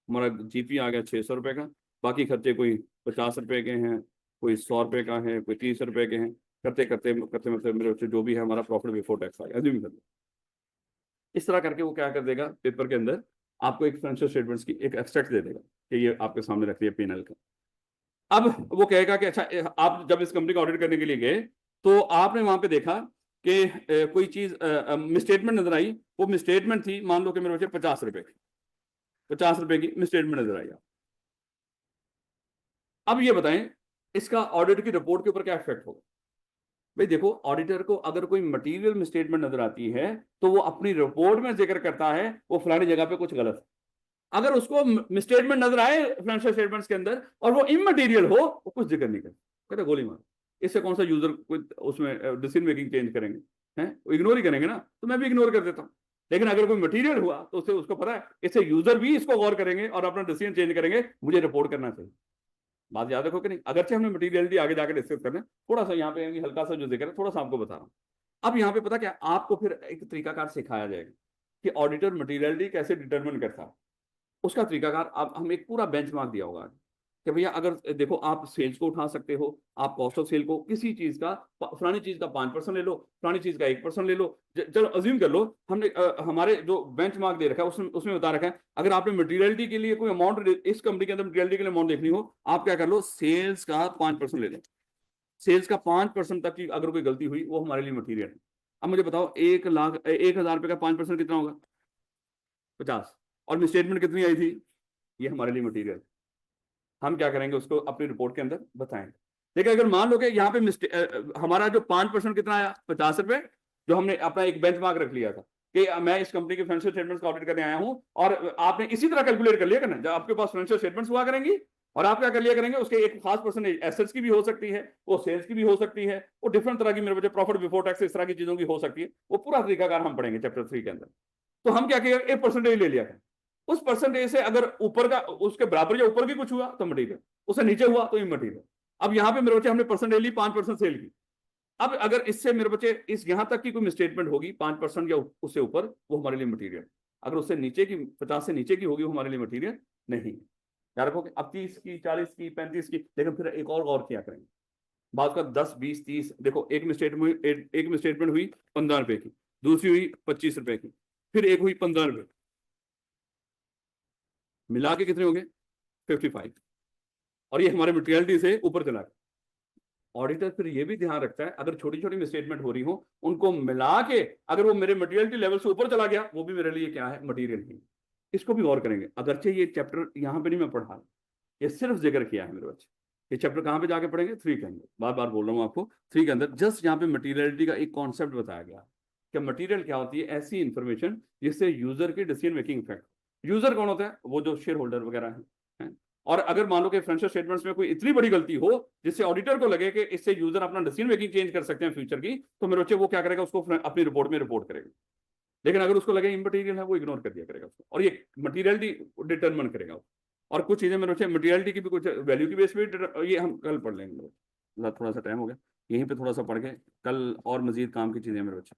हमारा जीपी आ गया 600 रुपए का, बाकी खर्चे कोई 50 रुपए के हैं, कोई 100 रुपए का है, कोई 30 रुपए के हैं, करते करते करते मतलब मेरे बच्चे जो भी है हमारा प्रॉफिट बिफोर टैक्स आएगा, अज्यूम कर लो। इस तरह करके वो क्या कर देगा, पेपर के अंदर आपको एक फाइनेंशियल स्टेटमेंट्स की एक एक्सट्रैक्ट दे देगा कि ये आपके सामने रख दिया P&L का। अब वो कहेगा कि अच्छा आप जब इस कंपनी का ऑडिट करने के लिए गए तो आपने वहां पे देखा कि कोई चीज मिसस्टेटमेंट नजर आई, वो मिसस्टेटमेंट थी मान लो कि मेरे बच्चे 50 रुपए की, 50 रुपए की मिसस्टेटमेंट नजर आई। अब ये बताएं इसका ऑडिट की रिपोर्ट के ऊपर क्या इफेक्ट होगा। भाई देखो, ऑडिटर को अगर कोई मटेरियल मिसस्टेटमेंट नजर आती है तो वो अपनी रिपोर्ट में जिक्र करता है वो फलानी जगह पे कुछ गलत है। अगर उसको मिसस्टेटमेंट नजर आए फाइनेंशियल स्टेटमेंट्स के अंदर और वो इमटेरियल हो, वो कुछ जिक्र नहीं करता, कहते गोली मार। इससे कौन सा यूजर कोई उसमें डिसीजन मेकिंग चेंज करेंगे, हैं वो इग्नोर ही करेंगे ना, तो मैं भी इग्नोर कर देता हूं। लेकिन अगर कोई मटेरियल हुआ तो उससे उसको पता है, इससे यूजर भी इसको गौर करेंगे और अपना डिसीजन चेंज करेंगे, मुझे रिपोर्ट करना चाहिए। बात याद रखो कि नहीं, अगरचे हमने मटीरियलिटी आगे जाकर डिस्कस करना है, थोड़ा सा यहाँ पे हल्का सा जो जिक्र है थोड़ा सा आपको बता रहा हूँ। अब यहाँ पे पता क्या, आपको फिर एक तरीकाकार सिखाया जाएगा कि ऑडिटर मटीरियलिटी कैसे डिटरमिन करता है। उसका तरीकाकार अब हम एक पूरा बेंचमार्क दिया होगा कि भैया अगर देखो आप सेल्स को उठा सकते हो, आप कॉस्ट ऑफ सेल को किसी चीज का, फलानी चीज का 5% ले लो, फलानी चीज का 1% ले लो। चलो अज्यूम कर लो हमने हमारे जो बेंचमार्क दे रखा है उसमें उसमें बता रखा है अगर आपने मटेरियलिटी के लिए कोई अमाउंट इस कंपनी के अंदर मटेरियलिटी के लिए अमाउंट देखनी हो, आप क्या कर लो, सेल्स का 5% ले लो। सेल्स का 5% तक की अगर कोई गलती हुई वो हमारे लिए मटीरियल है। अब मुझे बताओ 1,00,000 रुपए का 5% कितना होगा, 50। और मिसस्टेटमेंट कितनी आई थी, ये हमारे लिए मटीरियल। हम क्या करेंगे, उसको अपनी रिपोर्ट के अंदर बताएंगे। लेकिन अगर मान लो कि यहाँ पे हमारा जो 5% कितना आया, 50 रुपए, जो हमने अपना एक बेंचमार्क रख लिया था कि मैं इस कंपनी के फाइनेंशियल स्टेटमेंट्स का ऑडिट करने आया हूं, और आपने इसी तरह कैलकुलेट कर लिया करना, जब आपके पास फाइनेंशियल स्टेटमेंट्स हुआ करेंगी और आप क्या कर लिया करेंगे, उसके एक खास परसेंटेज एसेट्स की भी हो सकती है, वो सेल्स की भी हो सकती है, वो डिफरेंट तरह की मेरे बच्चे प्रॉफिट बिफोर टैक्स इस तरह की चीजों की हो सकती है। वो पूरा तरीकाकार हम पढ़ेंगे चैप्टर 3 के अंदर। तो हम क्या किया, एक परसेंटेज ले लिया करें, उस परसेंटेज से अगर ऊपर का उसके बराबर या ऊपर भी कुछ हुआ तो मटीरियल, उससे नीचे हुआ तो इमटीरियल। अब यहां पे मेरे बच्चे हमने परसेंटेज ली 5% सेल की। अब अगर इससे मेरे बच्चे इस यहां तक की कोई मिसस्टेटमेंट होगी 5% या उससे ऊपर, वो हमारे लिए मटीरियल। अगर उससे नीचे की 50 से नीचे की होगी वो हमारे लिए मटीरियल नहीं। याद रखो कि अब 30 की, 40 की, 35 की, लेकिन फिर एक और गौर किया करेंगे। बात का 10, 20, 30, देखो एक मिसस्टेटमेंट हुई 15 रुपए की, दूसरी हुई 25 रुपए की, फिर एक हुई 15 रुपए, मिला के कितने हो गए, 55। और ये हमारे मटेरियलिटी से ऊपर चला गया। ऑडिटर फिर ये भी ध्यान रखता है अगर छोटी छोटी मिसस्टेटमेंट हो रही हो उनको मिला के अगर वो मेरे मटेरियलिटी लेवल से ऊपर चला गया, वो भी मेरे लिए क्या है, मटेरियल ही। इसको भी गौर करेंगे। अगरचे ये चैप्टर यहाँ पे नहीं मैं पढ़ा, ये सिर्फ जिक्र किया है मेरे बच्चे। ये चैप्टर कहाँ पे जाके पढ़ेंगे, 3 के अंदर। बार बार बोल रहा हूँ आपको, 3 के अंदर जस्ट यहाँ पे मटेरियलिटी का एक कॉन्सेप्ट बताया गया कि मटेरियल क्या होती है, ऐसी इंफॉर्मेशन जिससे यूजर की डिसीजन मेकिंग इफेक्ट। यूजर कौन होता है, वो जो शेयर होल्डर वगैरह है। और अगर मान लो कि फाइनेंशियल स्टेटमेंट्स में कोई इतनी बड़ी गलती हो जिससे ऑडिटर को लगे कि इससे यूजर अपना डिसीजन मेकिंग चेंज कर सकते हैं फ्यूचर की, तो मेरे बच्चे वो क्या करेगा, उसको अपनी रिपोर्ट में रिपोर्ट करेगा। लेकिन अगर उसको लगे इमटेरियल है, वो इग्नोर कर दिया करेगा उसको, और ये मटीरियलिटी डिटरमिन करेगा। और कुछ चीजें मेरे बच्चे मटीरियलिटी की भी, कुछ वैल्यू की बेस पे, ये हम कल पढ़ लेंगे। थोड़ा सा टाइम हो गया, यहीं पे थोड़ा सा पढ़ के कल और मजीद काम की चीजें मेरे बच्चे।